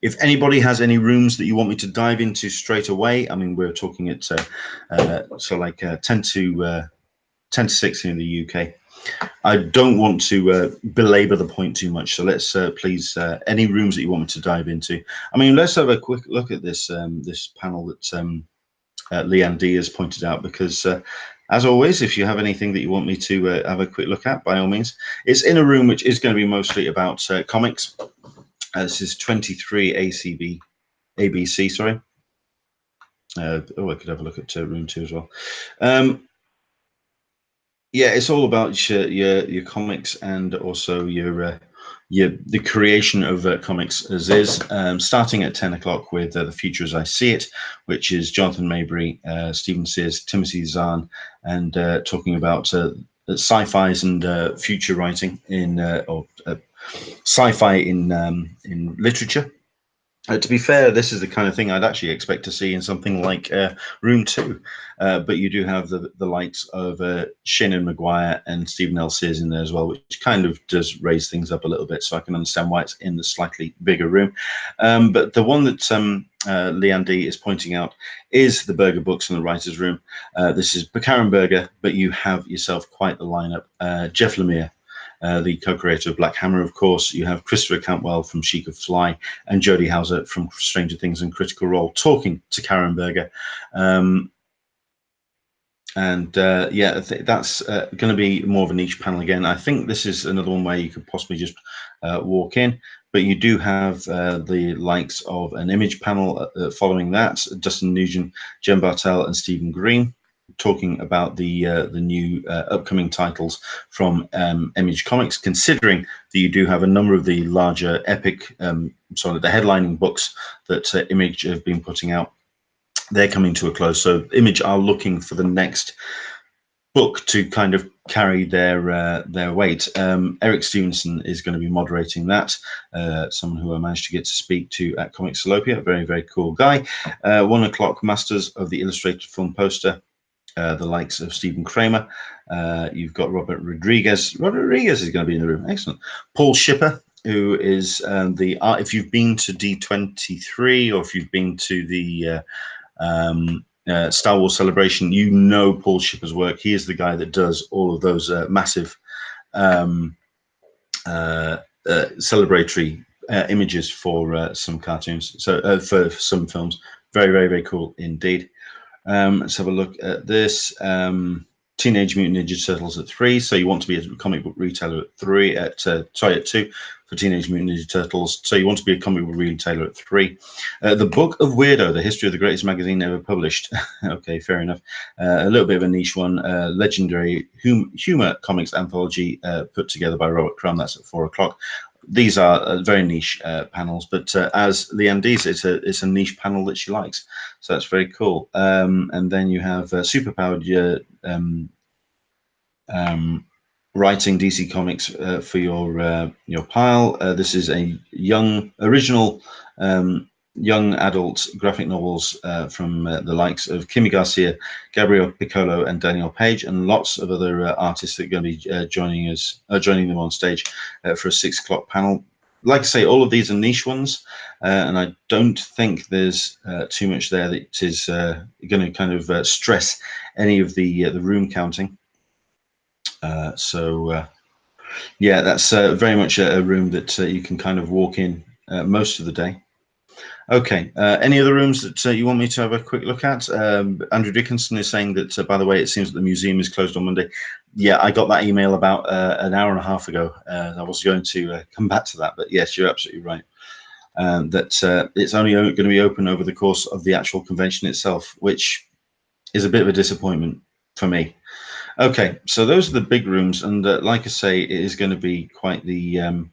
If anybody has any rooms that you want me to dive into straight away, I mean, we're talking at 10 to 6 in the UK. I don't want to belabor the point too much, so let's please, any rooms that you want me to dive into. I mean, let's have a quick look at this this panel that Leanne D has pointed out, because as always, if you have anything that you want me to have a quick look at, by all means. It's in a room which is going to be mostly about comics. This is 23 ABC, sorry. I could have a look at room 2 as well. Yeah, it's all about your comics and also the creation of comics as is. Starting at 10 o'clock with The Future as I See It, which is Jonathan Mabry, Stephen Sears, Timothy Zahn, and talking about sci-fis and future writing or sci-fi in literature. To be fair, this is the kind of thing I'd actually expect to see in something like Room 2. But you do have the likes of Shannon Maguire and Stephen L. Sears in there as well, which kind of does raise things up a little bit, so I can understand why it's in the slightly bigger room. But the one that Leanne D is pointing out is the Berger Books and the Writers' Room. This is Karen Berger, but you have yourself quite the lineup. Jeff Lemire, the co-creator of Black Hammer, of course. You have Christopher Cantwell from Sheik of Fly and Jodie Hauser from Stranger Things and Critical Role talking to Karen Berger. That's going to be more of a niche panel again. I think this is another one where you could possibly just walk in, but you do have the likes of an image panel following that. Dustin Nugent, Jen Bartel, and Stephen Green talking about the new upcoming titles from Image Comics, considering that you do have a number of the larger epic, the headlining books that Image have been putting out. They're coming to a close, so Image are looking for the next book to kind of carry their weight. Eric Stevenson is going to be moderating that, someone who I managed to get to speak to at Comic Salopia, a very, very cool guy. 1 o'clock, Masters of the Illustrated Film Poster, the likes of Stephen Kramer. You've got Robert Rodriguez. Robert Rodriguez is going to be in the room. Excellent. Paul Shipper, who is if you've been to D23 or if you've been to the Star Wars Celebration, you know Paul Shipper's work. He is the guy that does all of those massive celebratory images for some cartoons, so for some films. Very, very, very cool indeed. Let's have a look at this. Teenage Mutant Ninja Turtles at 3. So you want to be a comic book retailer at 3. At 2 for Teenage Mutant Ninja Turtles. So you want to be a comic book retailer at 3. The Book of Weirdo: The History of the Greatest Magazine Ever Published. Okay, fair enough. A little bit of a niche one. Legendary humor comics anthology put together by Robert Crumb. That's at 4 o'clock. These are very niche panels, but as Leanne Dees, it's a niche panel that she likes, so that's very cool. And then you have superpowered writing DC Comics for your pile. This is a young original young adult graphic novels from the likes of Kimi Garcia, Gabriel Piccolo, and Daniel Page, and lots of other artists that are going to be joining them on stage for a 6 o'clock panel. Like I say, all of these are niche ones, and I don't think there's too much there that is going to kind of stress any of the room counting. Yeah, that's very much a room that you can kind of walk in most of the day. Okay, any other rooms that you want me to have a quick look at? Andrew Dickinson is saying that, by the way, it seems that the museum is closed on Monday. Yeah, I got that email about an hour and a half ago. I was going to come back to that, but yes, you're absolutely right. That it's only going to be open over the course of the actual convention itself, which is a bit of a disappointment for me. Okay, so those are the big rooms, and like I say, it is going to be quite the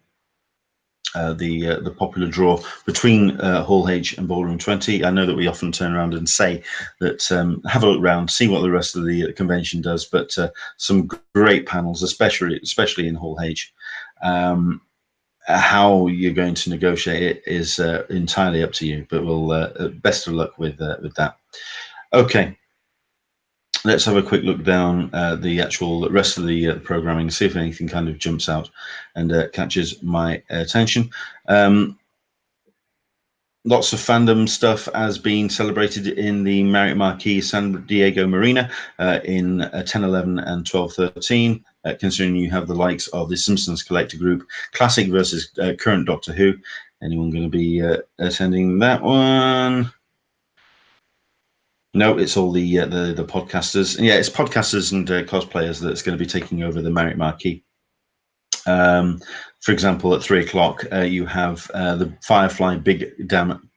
popular draw between Hall H and Ballroom 20. I know that we often turn around and say that have a look around, see what the rest of the convention does, but some great panels, especially in Hall H. How you're going to negotiate it is entirely up to you, but we'll best of luck with that. Okay. Let's have a quick look down the actual rest of the programming, see if anything kind of jumps out and catches my attention. Lots of fandom stuff has been celebrated in the Marriott Marquis San Diego Marina in 10, 11, and 12, 13. Considering you have the likes of the Simpsons Collector Group, Classic versus Current Doctor Who. Anyone going to be attending that one? No, it's all the podcasters. Yeah, it's podcasters and cosplayers that's going to be taking over the Marriott Marquis. For example, at 3 o'clock, you have the Firefly Big Damn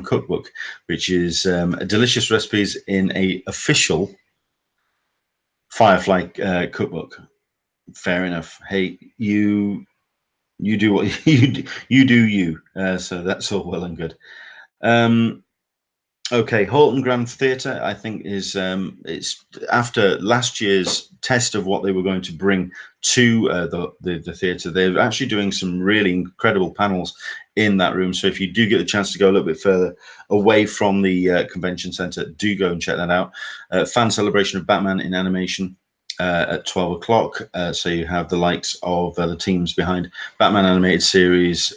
Cookbook, which is delicious recipes in a official Firefly cookbook. Fair enough. Hey, you do what you do. So that's all well and good. Okay, Holton Grand Theatre, I think, is it's after last year's test of what they were going to bring to the theatre. They're actually doing some really incredible panels in that room. So if you do get the chance to go a little bit further away from the convention centre, do go and check that out. Fan celebration of Batman in animation at 12 o'clock. So you have the likes of the teams behind Batman animated series,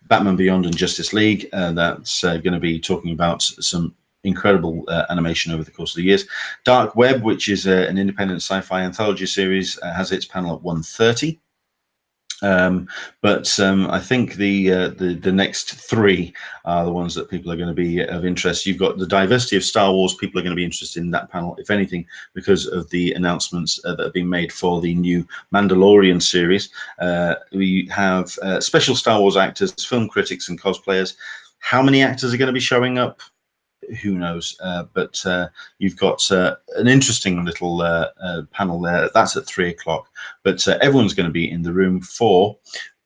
Batman Beyond and Justice League. That's going to be talking about some incredible animation over the course of the years. Dark Web, which is an independent sci-fi anthology series, has its panel at 1:30. But I think the next three are the ones that people are going to be of interest. You've got the diversity of Star Wars. People are going to be interested in that panel, if anything, because of the announcements that have been made for the new Mandalorian series. We have special Star Wars actors, film critics, and cosplayers. How many actors are going to be showing up? Who knows? But you've got an interesting little panel there. That's at 3 o'clock. But everyone's going to be in the room for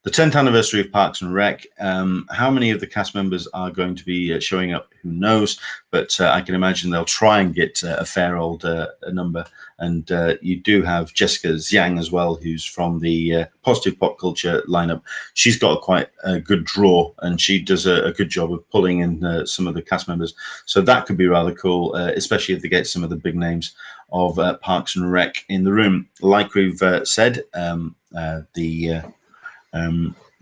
the 10th anniversary of Parks and Rec. How many of the cast members are going to be showing up? Who knows? But I can imagine they'll try and get a fair old number. And you do have Jessica Zhang as well, who's from the Positive Pop Culture lineup. She's got quite a good draw, and she does a good job of pulling in some of the cast members. So that could be rather cool, especially if they get some of the big names of Parks and Rec in the room. Like we've said,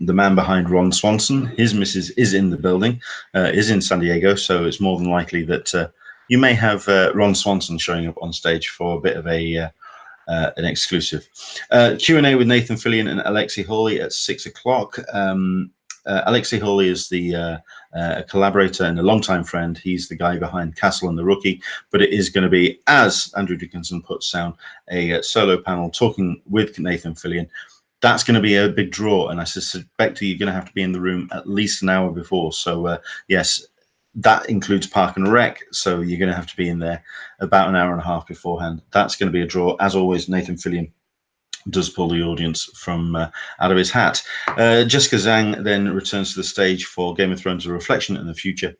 the man behind Ron Swanson, his missus is in the building, is in San Diego, so it's more than likely that you may have Ron Swanson showing up on stage for a bit of a an exclusive. Q&A with Nathan Fillion and Alexi Hawley at 6 o'clock. Alexi Hawley is the collaborator and a longtime friend. He's the guy behind Castle and the Rookie, but it is going to be, as Andrew Dickinson puts down, a solo panel talking with Nathan Fillion. That's going to be a big draw, and I suspect you're going to have to be in the room at least an hour before. So yes, that includes Park and Rec, so you're going to have to be in there about an hour and a half beforehand. That's going to be a draw. As always, Nathan Fillion does pull the audience from out of his hat. Jessica Zhang then returns to the stage for Game of Thrones: A Reflection in the Future.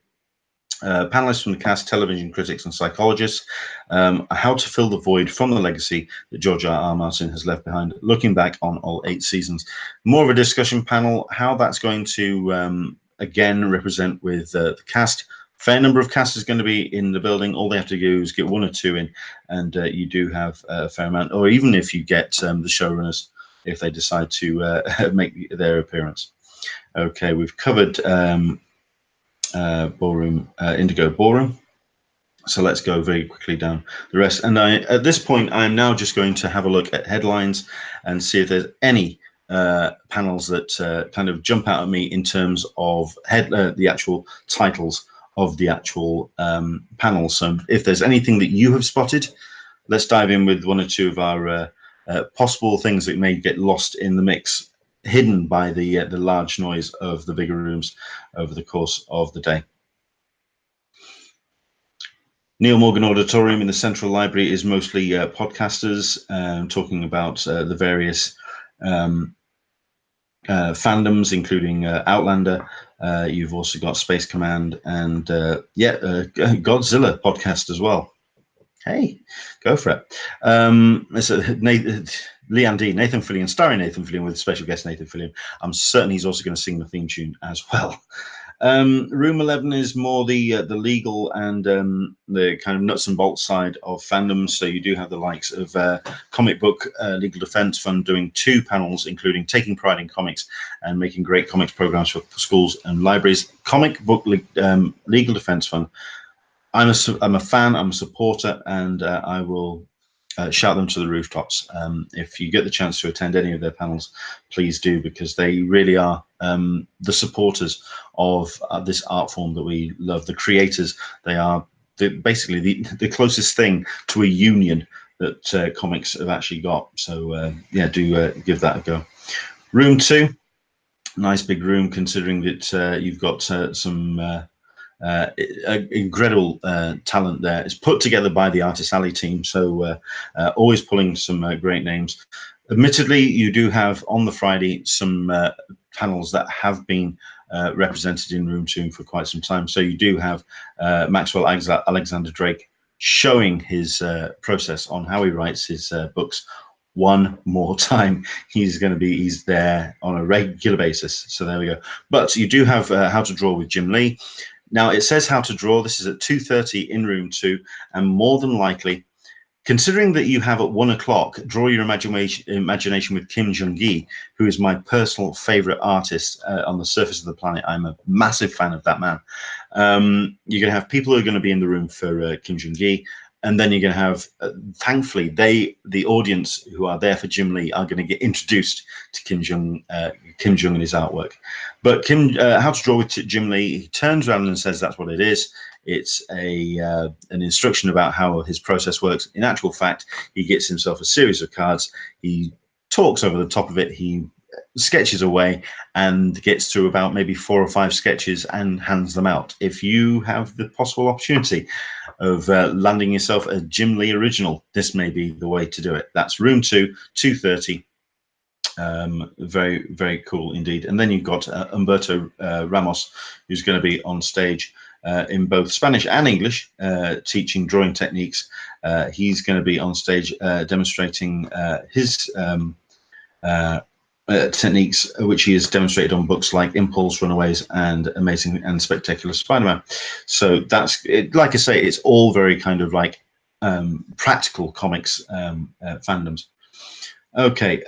Panelists from the cast, television critics and psychologists, how to fill the void from the legacy that George R.R. Martin has left behind, looking back on all 8 seasons. More of a discussion panel, how that's going to, again, represent with the cast. Fair number of cast is going to be in the building. All they have to do is get 1 or 2 in, and you do have a fair amount, or even if you get the showrunners, if they decide to make their appearance. Okay, we've covered Ballroom, Indigo Ballroom. So let's go very quickly down the rest. And at this point, I'm now just going to have a look at headlines and see if there's any panels that kind of jump out at me in terms of the actual titles of the actual panels. So if there's anything that you have spotted, let's dive in with 1 or 2 of our possible things that may get lost in the mix, hidden by the large noise of the bigger rooms over the course of the day. Neil Morgan Auditorium in the Central Library is mostly podcasters talking about the various fandoms, including Outlander. You've also got Space Command and Godzilla podcast as well. Hey, go for it. It's Nathan Fillion, starring Nathan Fillion with special guest Nathan Fillion. I'm certain he's also going to sing the theme tune as well. Room 11 is more the legal and the kind of nuts and bolts side of fandom. So you do have the likes of Comic Book Legal Defense Fund doing 2 panels, including taking pride in comics and making great comics programs for schools and libraries. Comic Book Legal Defense Fund. I'm a fan, I'm a supporter, and I will shout them to the rooftops. If you get the chance to attend any of their panels, please do, because they really are the supporters of this art form that we love. The creators, they are basically the closest thing to a union that comics have actually got. So yeah, do give that a go. Room 2, nice big room, considering that you've got some incredible talent there. It's put together by the Artist Alley team, so always pulling some great names. Admittedly, you do have on the Friday some panels that have been represented in Room 2 for quite some time. So you do have Maxwell Alexander Drake showing his process on how he writes his books. One more time, he's there on a regular basis. So there we go. But you do have How to Draw with Jim Lee. Now, it says How to Draw. This is at 2:30 in Room 2, and more than likely, considering that you have at 1 o'clock, Draw Your Imagination with Kim Jung-gi, who is my personal favorite artist on the surface of the planet. I'm a massive fan of that man. You're going to have people who are going to be in the room for Kim Jung-gi, and then you're going to have, thankfully, the audience who are there for Jim Lee are going to get introduced to Kim Jung and his artwork. But How to Draw with Jim Lee, he turns around and says that's what it is. It's an instruction about how his process works. In actual fact, he gets himself a series of cards. He talks over the top of it. He sketches away and gets through about maybe 4 or 5 sketches and hands them out. If you have the possible opportunity of landing yourself a Jim Lee original, this may be the way to do it. That's Room 2, 2:30. Very, very cool indeed. And then you've got Humberto Ramos, who's going to be on stage in both Spanish and English, teaching drawing techniques. He's going to be on stage demonstrating his techniques, which he has demonstrated on books like Impulse, Runaways, and Amazing and Spectacular Spider-Man. So that's it. Like I say, it's all very kind of like practical comics fandoms. Okay.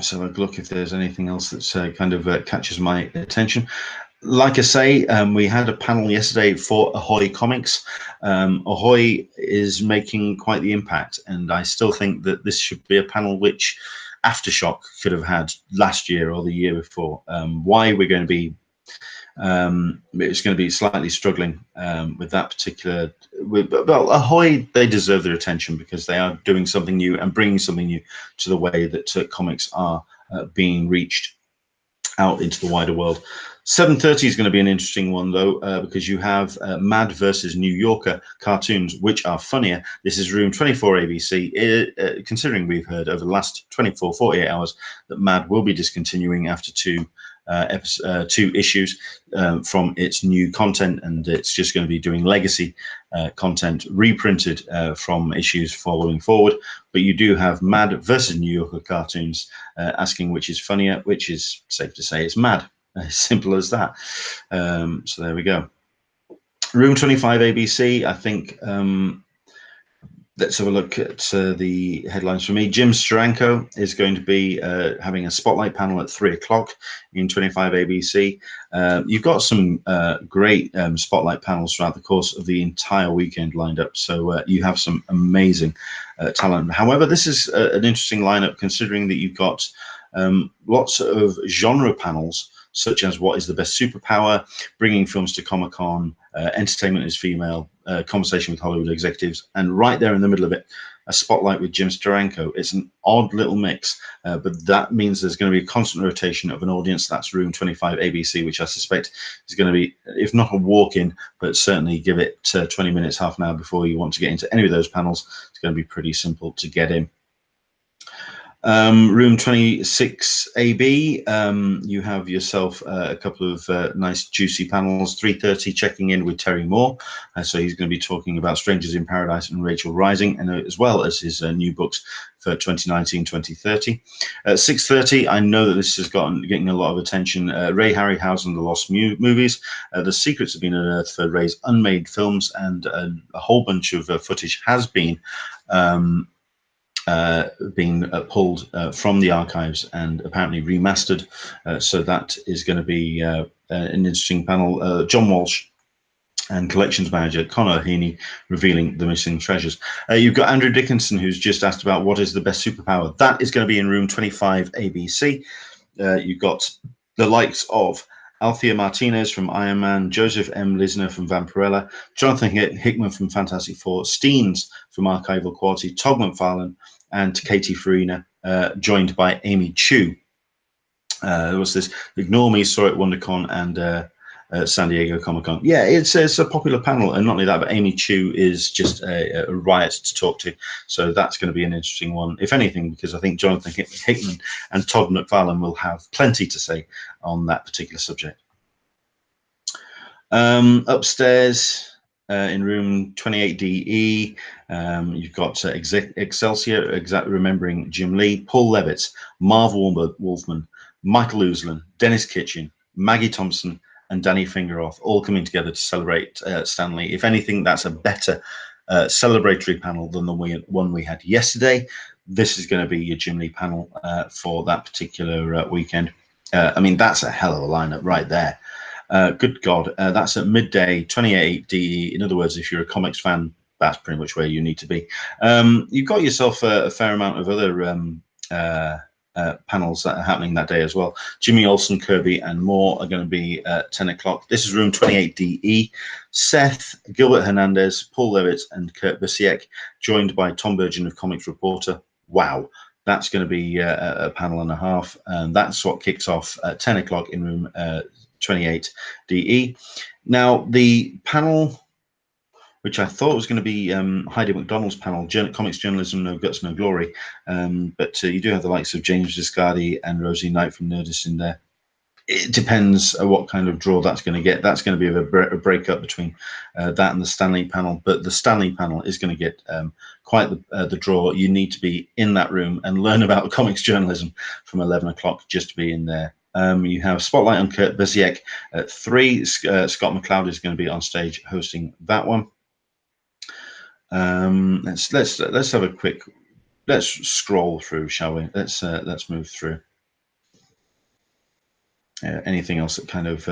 So I'll look if there's anything else that's kind of catches my attention. Like I say, we had a panel yesterday for Ahoy Comics. Ahoy is making quite the impact, and I still think that this should be a panel which Aftershock could have had last year or the year before. Why we're going to be it's going to be slightly struggling with that particular. Well, Ahoy, they deserve their attention because they are doing something new and bringing something new to the way that comics are being reached out into the wider world. 7:30 is going to be an interesting one, though, because you have Mad versus New Yorker cartoons, which are funnier. This is room 24 ABC. Considering we've heard over the last 24, 48 hours that Mad will be discontinuing after two issues from its new content, and it's just going to be doing legacy content reprinted from issues following forward. But you do have Mad versus New Yorker cartoons asking which is funnier, which is safe to say it's Mad. As simple as that. So there we go. Room 25 ABC, I think. Let's have a look at the headlines for me. Jim Steranko is going to be having a spotlight panel at 3 o'clock in 25 ABC. You've got some great spotlight panels throughout the course of the entire weekend lined up. So you have some amazing talent. However, this is an interesting lineup considering that you've got lots of genre panels, such as what is the best superpower, bringing films to Comic-Con, entertainment is female, conversation with Hollywood executives, and right there in the middle of it, a spotlight with Jim Steranko. It's an odd little mix, but that means there's going to be a constant rotation of an audience. That's room 25 ABC, which I suspect is going to be, if not a walk-in, but certainly give it 20 minutes, half an hour before you want to get into any of those panels. It's going to be pretty simple to get in. Room 26 AB, you have yourself a couple of nice juicy panels. 3:30 checking in with Terry Moore, so he's going to be talking about Strangers in Paradise and Rachel Rising, and as well as his new books for 2019-2030. 6:30, I know that this has getting a lot of attention. Ray Harryhausen, The Lost Movies. The secrets have been unearthed for Ray's unmade films, and a whole bunch of footage has been pulled from the archives and apparently remastered. So that is going to be an interesting panel. John Walsh and collections manager Conor Heaney revealing the missing treasures. You've got Andrew Dickinson, who's just asked about what is the best superpower. That is going to be in room 25 ABC. You've got the likes of Althea Martinez from Iron Man, Joseph M. Lisner from Vampirella, Jonathan Hickman from Fantastic Four, Steens from Archival Quality, Todd McFarlane, and Katie Farina, joined by Amy Chu. There was this Ignore Me, saw it at WonderCon and San Diego Comic-Con. Yeah, it's a popular panel, and not only that, but Amy Chu is just a riot to talk to. So that's going to be an interesting one, if anything, because I think Jonathan Hickman and Todd McFarlane will have plenty to say on that particular subject. Upstairs, in room 28DE, you've got Excelsior, remembering Jim Lee, Paul Levitz, Marv Wolfman, Michael Uslan, Dennis Kitchen, Maggie Thompson, and Danny Fingeroth, all coming together to celebrate Stan Lee. If anything, that's a better celebratory panel than the one we had yesterday. This is going to be your Jim Lee panel for that particular weekend. I mean, that's a hell of a lineup right there. Good God, that's at midday, 28 DE. In other words, if you're a comics fan, that's pretty much where you need to be. You've got yourself a fair amount of other panels that are happening that day as well. Jimmy Olsen, Kirby, and more are going to be at 10 o'clock. This is room 28 DE. Seth, Gilbert Hernandez, Paul Levitz, and Kurt Busiek, joined by Tom Burgeon of Comics Reporter. Wow. That's going to be a panel and a half, and that's what kicks off at 10 o'clock in room 28 DE. Now, the panel, which I thought was going to be Heidi McDonald's panel, Comics Journalism, No Guts, No Glory, but you do have the likes of James Viscardi and Rosie Knight from Nerdist in there. It depends what kind of draw that's going to get. That's going to be a breakup between that and the Stanley panel, but the Stanley panel is going to get quite the draw. You need to be in that room and learn about comics journalism from 11 o'clock just to be in there. You have Spotlight on Kurt Busiek at 3. Scott McCloud is going to be on stage hosting that one. Let's have a quick. Let's scroll through, shall we? Let's move through. Anything else that kind of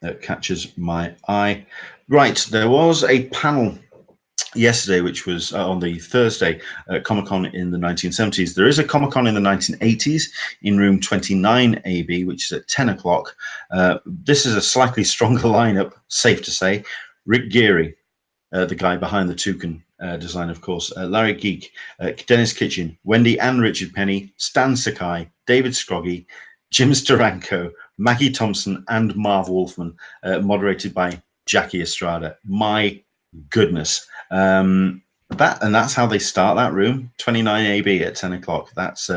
that catches my eye. Right, there was a panel yesterday, which was on the Thursday, Comic-Con in the 1970s. There is a Comic-Con in the 1980s in room 29 AB, which is at 10 o'clock. This is a slightly stronger lineup, safe to say. Rick Geary, the guy behind the Toucan design, of course, Larry Geek, Dennis Kitchen, Wendy and Richard Penny, Stan Sakai, David Scroggy, Jim Steranko, Maggie Thompson, and Marv Wolfman, moderated by Jackie Estrada. My goodness. That's how they start that room, 29 AB at 10 o'clock. That's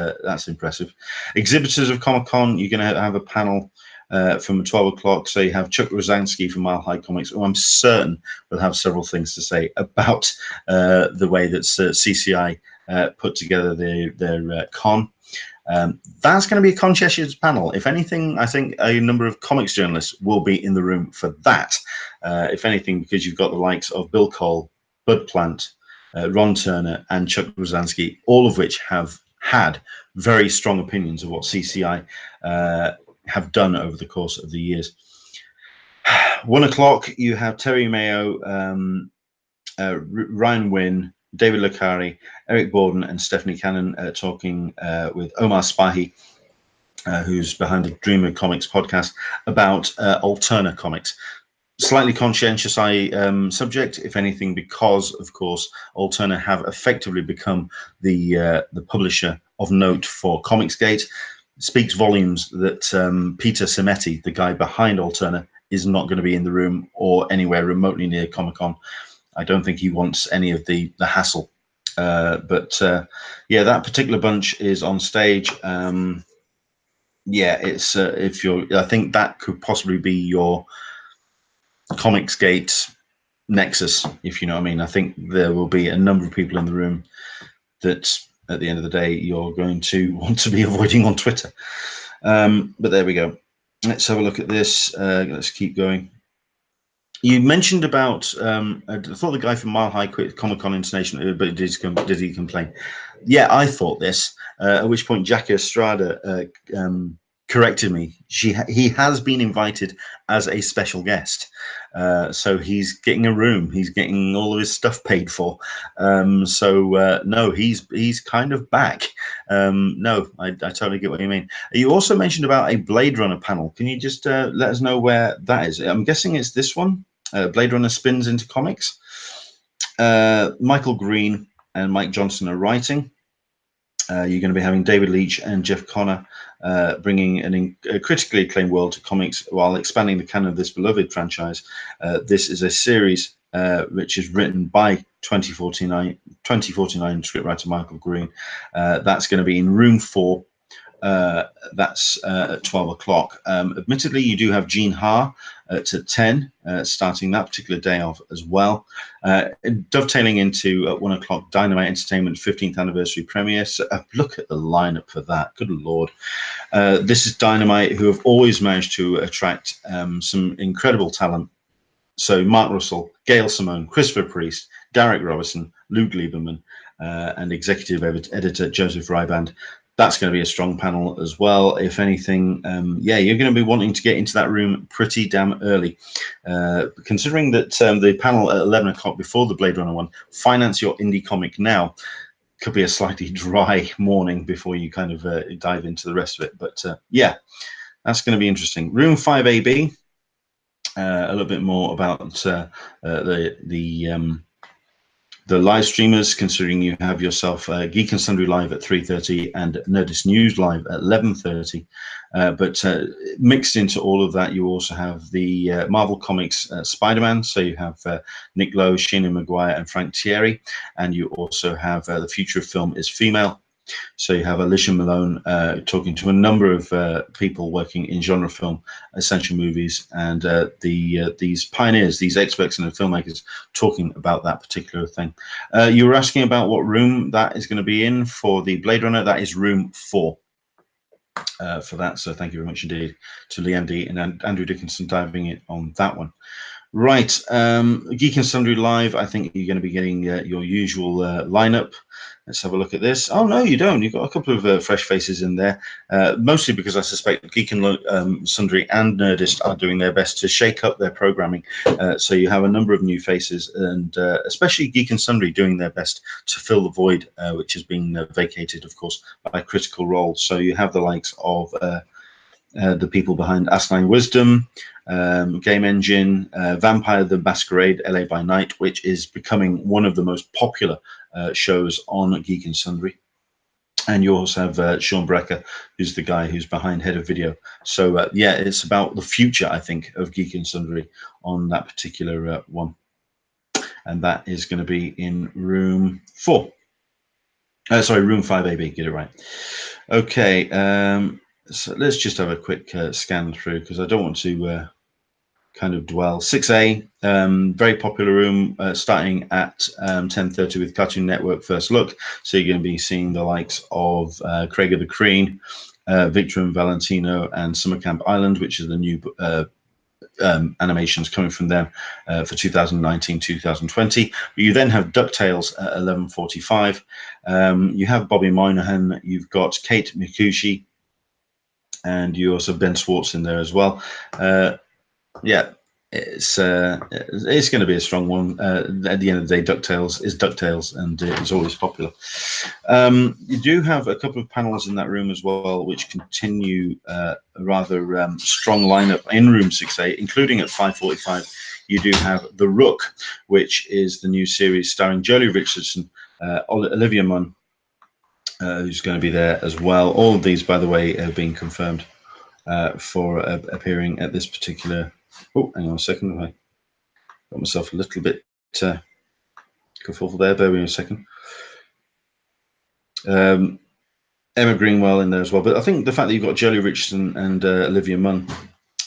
impressive. Exhibitors of Comic-Con, you're going to have a panel from 12 o'clock. So you have Chuck Rosansky from Mile High Comics, who I'm certain will have several things to say about the way that CCI put together their con. That's going to be a conscientious panel. If anything, I think a number of comics journalists will be in the room for that. If anything, because you've got the likes of Bill Cole, Bud Plant, Ron Turner, and Chuck Rosansky, all of which have had very strong opinions of what CCI have done over the course of the years. 1 o'clock, you have Terry Mayo, Ryan Wynn, David Lucari, Eric Borden, and Stephanie Cannon talking with Omar Spahi, who's behind the Dreamer Comics podcast, about Alterna Comics. Slightly conscientious subject, if anything, because, of course, Alterna have effectively become the publisher of note for Comicsgate. It speaks volumes that Peter Cimetti, the guy behind Alterna, is not going to be in the room or anywhere remotely near Comic-Con. I don't think he wants any of the hassle. But that particular bunch is on stage. It's I think that could possibly be your Comicsgate nexus, if you know what I mean. I think there will be a number of people in the room that at the end of the day you're going to want to be avoiding on Twitter. But there we go. Let's have a look at this. Let's keep going. You mentioned about I thought the guy from Mile High quit Comic-Con International, but did he complain? Yeah, I thought this. At which point Jackie Estrada corrected me. He has been invited as a special guest, so he's getting a room. He's getting all of his stuff paid for. No, he's kind of back. No, I totally get what you mean. You also mentioned about a Blade Runner panel. Can you just let us know where that is? I'm guessing it's this one. Blade Runner spins into comics. Michael Green and Mike Johnson are writing. You're going to be having David Leitch and Jeff Connor bringing a critically acclaimed world to comics while expanding the canon of this beloved franchise. This is a series which is written by 2049 scriptwriter Michael Green. That's going to be in room 4. That's at 12 o'clock. Admittedly, you do have Gene Ha at 10, starting that particular day off as well. Dovetailing into 1 o'clock, Dynamite Entertainment 15th anniversary premiere. So, look at the lineup for that. Good Lord. This is Dynamite, who have always managed to attract some incredible talent. So Mark Russell, Gail Simone, Christopher Priest, Derek Robertson, Luke Lieberman, and executive editor Joseph Ryband. That's going to be a strong panel as well. If anything, you're going to be wanting to get into that room pretty damn early. Considering that the panel at 11 o'clock before the Blade Runner one, Finance Your Indie Comic Now, could be a slightly dry morning before you kind of dive into the rest of it. But that's going to be interesting. Room 5AB, a little bit more about the live streamers, considering you have yourself Geek and Sundry live at 3:30 and Nerdist News live at 11:30. But mixed into all of that, you also have the Marvel Comics Spider-Man. So you have Nick Lowe, Sheena Maguire, and Frank Thierry. And you also have The Future of Film is Female. So you have Alicia Malone talking to a number of people working in genre film, essential movies, and these pioneers, these experts and filmmakers talking about that particular thing. You were asking about what room that is going to be in for the Blade Runner. That is room 4 for that. So thank you very much indeed to Leanne D and Andrew Dickinson diving in on that one. Right, Geek and Sundry Live. I think you're going to be getting your usual lineup. Let's have a look at this. Oh no, you don't. You've got a couple of fresh faces in there, mostly because I suspect Geek and Sundry and Nerdist are doing their best to shake up their programming. So you have a number of new faces, and especially Geek and Sundry doing their best to fill the void, which has been vacated, of course, by Critical Role. So you have the likes of the people behind Asinine Wisdom, Game Engine, Vampire the Masquerade, LA by Night, which is becoming one of the most popular shows on Geek and Sundry. And you also have Sean Brecker, who's the guy who's behind Head of Video. So, yeah, it's about the future, I think, of Geek and Sundry on that particular one. And that is going to be in room 4. Sorry, room 5AB, get it right. Okay, so let's just have a quick scan through, because I don't want to kind of dwell. 6A, very popular room, starting at 10:30 with Cartoon Network First Look. So you're going to be seeing the likes of Craig of the Crane, Victor and Valentino, and Summer Camp Island, which is the new animations coming from them for 2019-2020. You then have Ducktales at 11:45. You have Bobby Moynihan. You've got Kate Mikushi, and you also have Ben Schwartz in there as well. Yeah, it's going to be a strong one. At the end of the day, Ducktales is Ducktales, and it's always popular. You do have a couple of panels in that room as well, which continue a rather strong lineup in room 6A, including at 5:45. You do have The Rook, which is the new series starring Jolie Richardson, Olivia Munn, who's going to be there as well. All of these, by the way, have been confirmed for appearing at this particular. Oh, hang on a second. I got myself a little bit kerfuffle there. Bear with me a second. Emma Greenwell in there as well. But I think the fact that you've got Jolie Richardson and Olivia Munn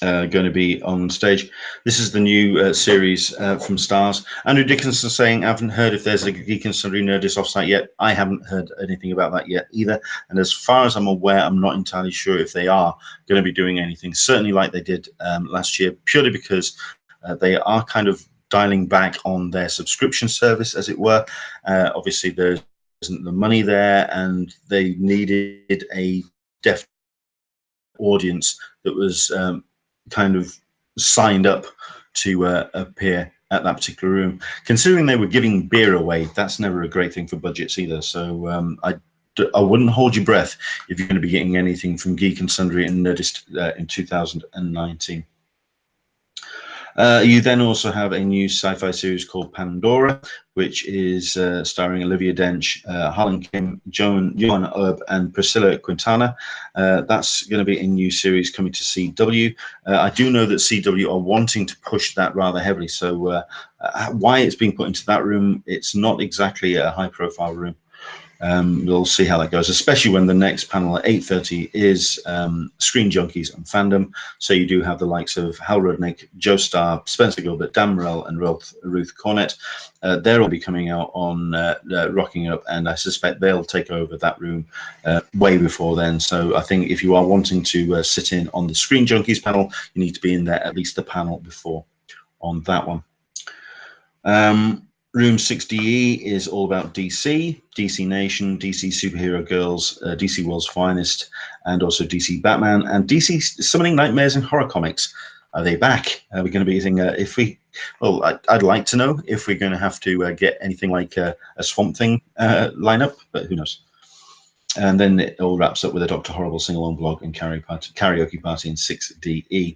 going to be on stage. This is the new series from Stars. Andrew Dickinson saying, I haven't heard if there's a Geek and Sundry Nerdist offsite yet. I haven't heard anything about that yet either. And as far as I'm aware, I'm not entirely sure if they are going to be doing anything, certainly like they did last year, purely because they are kind of dialing back on their subscription service, as it were. Obviously, there isn't the money there, and they needed a deaf audience that was kind of signed up to appear at that particular room. Considering they were giving beer away, that's never a great thing for budgets either. So I wouldn't hold your breath if you're going to be getting anything from Geek and Sundry and Nerdist in 2019. You then also have a new sci-fi series called Pandora, which is starring Olivia Dench, Harlan Kim, Joan Erb, and Priscilla Quintana. That's going to be a new series coming to CW. I do know that CW are wanting to push that rather heavily. So why it's being put into that room, it's not exactly a high-profile room. We'll see how that goes, especially when the next panel at 8:30 is Screen Junkies and Fandom. So you do have the likes of Hal Rudnick, Joe Starr, Spencer Gilbert, Dan Morell, and Ruth Cornett. They'll all be coming out on Rocking Up, and I suspect they'll take over that room way before then. So I think if you are wanting to sit in on the Screen Junkies panel, you need to be in there at least the panel before on that one. Room 60E is all about DC, DC Nation, DC Superhero Girls, DC World's Finest, and also DC Batman, and DC Summoning Nightmares and Horror Comics. Are they back? Are we going to be using, I'd like to know if we're going to have to get anything like a Swamp Thing lineup, but who knows. And then it all wraps up with a Dr. Horrible sing-along blog and karaoke party in 6DE.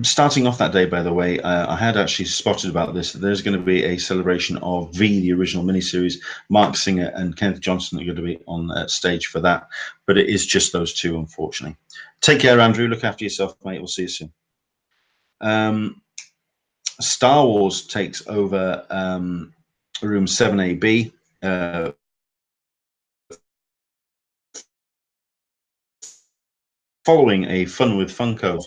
Starting off that day, by the way, I had actually spotted about this. There's going to be a celebration of V, the original miniseries. Mark Singer and Kenneth Johnson are going to be on stage for that, but it is just those two, unfortunately. Take care, Andrew. Look after yourself, mate. We'll see you soon. Star Wars takes over room 7AB. Following a Fun with Funko,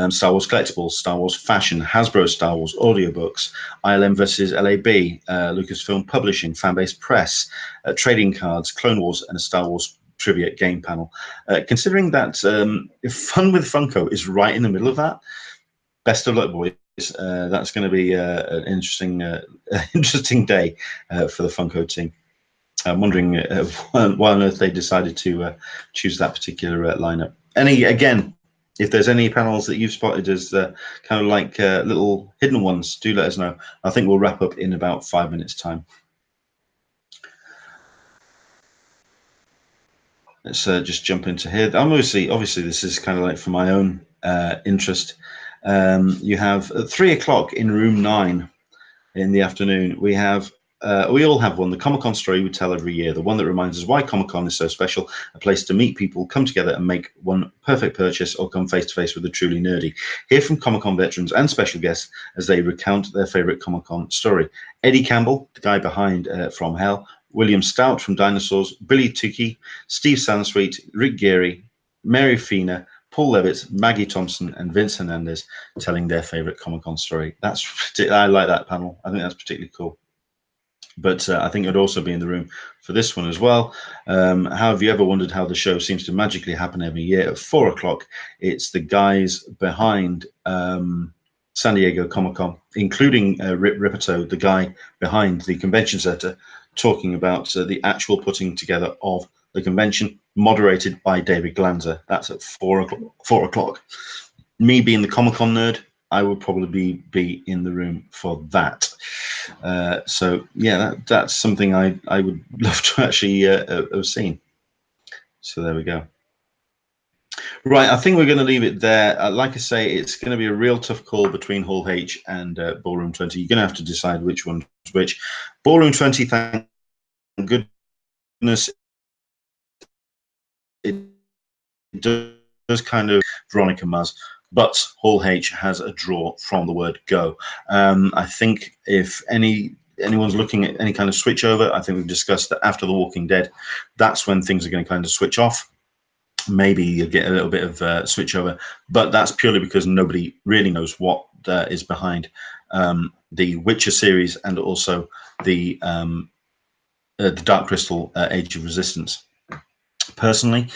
Star Wars Collectibles, Star Wars Fashion, Hasbro Star Wars Audiobooks, ILM versus LAB, Lucasfilm Publishing, Fanbase Press, Trading Cards, Clone Wars, and a Star Wars Trivia Game Panel. Considering that Fun with Funko is right in the middle of that, best of luck, boys. That's going to be an interesting, interesting day for the Funko team. I'm wondering why on earth they decided to choose that particular lineup. Again, if there's any panels that you've spotted as kind of like little hidden ones, do let us know. I think we'll wrap up in about 5 minutes' time. Let's just jump into here. I'm obviously, this is kind of like for my own interest. You have at 3 o'clock in room 9 in the afternoon. We all have one, the Comic-Con story we tell every year, the one that reminds us why Comic-Con is so special, a place to meet people, come together and make one perfect purchase, or come face to face with a truly nerdy. Hear from Comic-Con veterans and special guests as they recount their favorite Comic-Con story. Eddie Campbell, the guy behind From Hell, William Stout from Dinosaurs, Billy Tukey, Steve Sansweet, Rick Geary, Mary Fina, Paul Levitt, Maggie Thompson, and Vince Hernandez telling their favorite Comic-Con story. I like that panel. I think that's particularly cool. But I think I'd also be in the room for this one as well. How have you ever wondered how the show seems to magically happen every year at 4 o'clock? It's the guys behind San Diego Comic-Con, including Rip Ripperto, the guy behind the convention center, talking about the actual putting together of the convention, moderated by David Glanzer. That's at 4 o'clock. Me being the Comic-Con nerd, I would probably be in the room for that. So yeah, that's something I would love to actually have seen. So there we go. Right, I think we're going to leave it there. Like I say, it's going to be a real tough call between Hall H and Ballroom 20. You're going to have to decide which one's which. Ballroom 20, thank goodness, it does kind of Veronica Mars, but Hall H has a draw from the word go. I think if anyone's looking at any kind of switch over, I think we've discussed that after The Walking Dead, that's when things are going to kind of switch off. Maybe you get a little bit of switch over, but that's purely because nobody really knows what is behind the Witcher series and also the Dark Crystal Age of Resistance. Personally,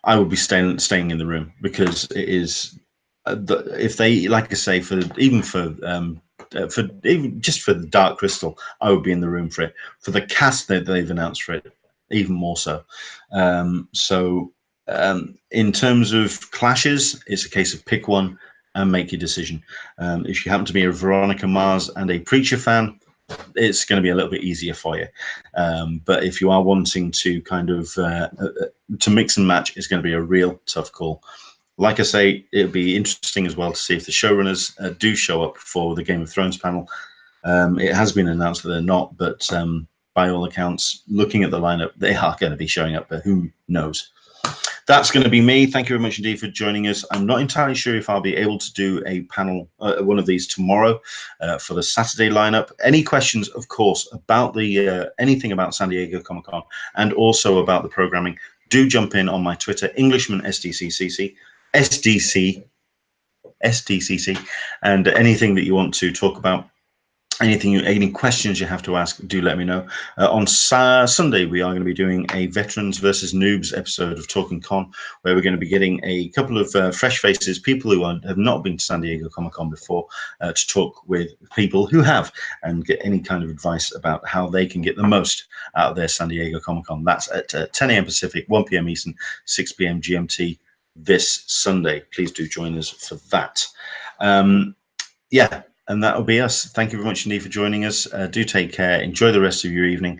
I would be staying in the room because it is if they, like I say, even just for the Dark Crystal, I would be in the room for it. For the cast that they've announced for it, even more so. In terms of clashes, it's a case of pick one and make your decision. If you happen to be a Veronica Mars and a Preacher fan, it's going to be a little bit easier for you. But if you are wanting to kind of to mix and match, it's going to be a real tough call. Like I say, it'll be interesting as well to see if the showrunners do show up for the Game of Thrones panel. It has been announced that they're not, but by all accounts, looking at the lineup, they are going to be showing up, but who knows? That's going to be me. Thank you very much indeed for joining us. I'm not entirely sure if I'll be able to do a panel, one of these tomorrow for the Saturday lineup. Any questions, of course, about the anything about San Diego Comic-Con and also about the programming, do jump in on my Twitter, Englishman SDCC, SDCC, and anything that you want to talk about. Any questions you have to ask, do let me know. On Sunday, we are going to be doing a Veterans versus Noobs episode of Talking Con, where we're going to be getting a couple of fresh faces, people who have not been to San Diego Comic-Con before, to talk with people who have and get any kind of advice about how they can get the most out of their San Diego Comic-Con. That's at 10 a.m. Pacific, 1 p.m. Eastern, 6 p.m. GMT this Sunday. Please do join us for that. Yeah. And that will be us. Thank you very much indeed for joining us. Do take care. Enjoy the rest of your evening.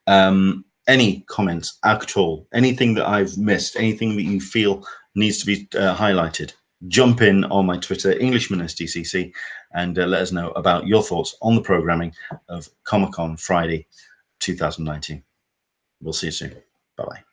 Any comments at all? Anything that I've missed? Anything that you feel needs to be highlighted? Jump in on my Twitter, Englishman SDCC, and let us know about your thoughts on the programming of Comic-Con Friday 2019. We'll see you soon. Bye-bye.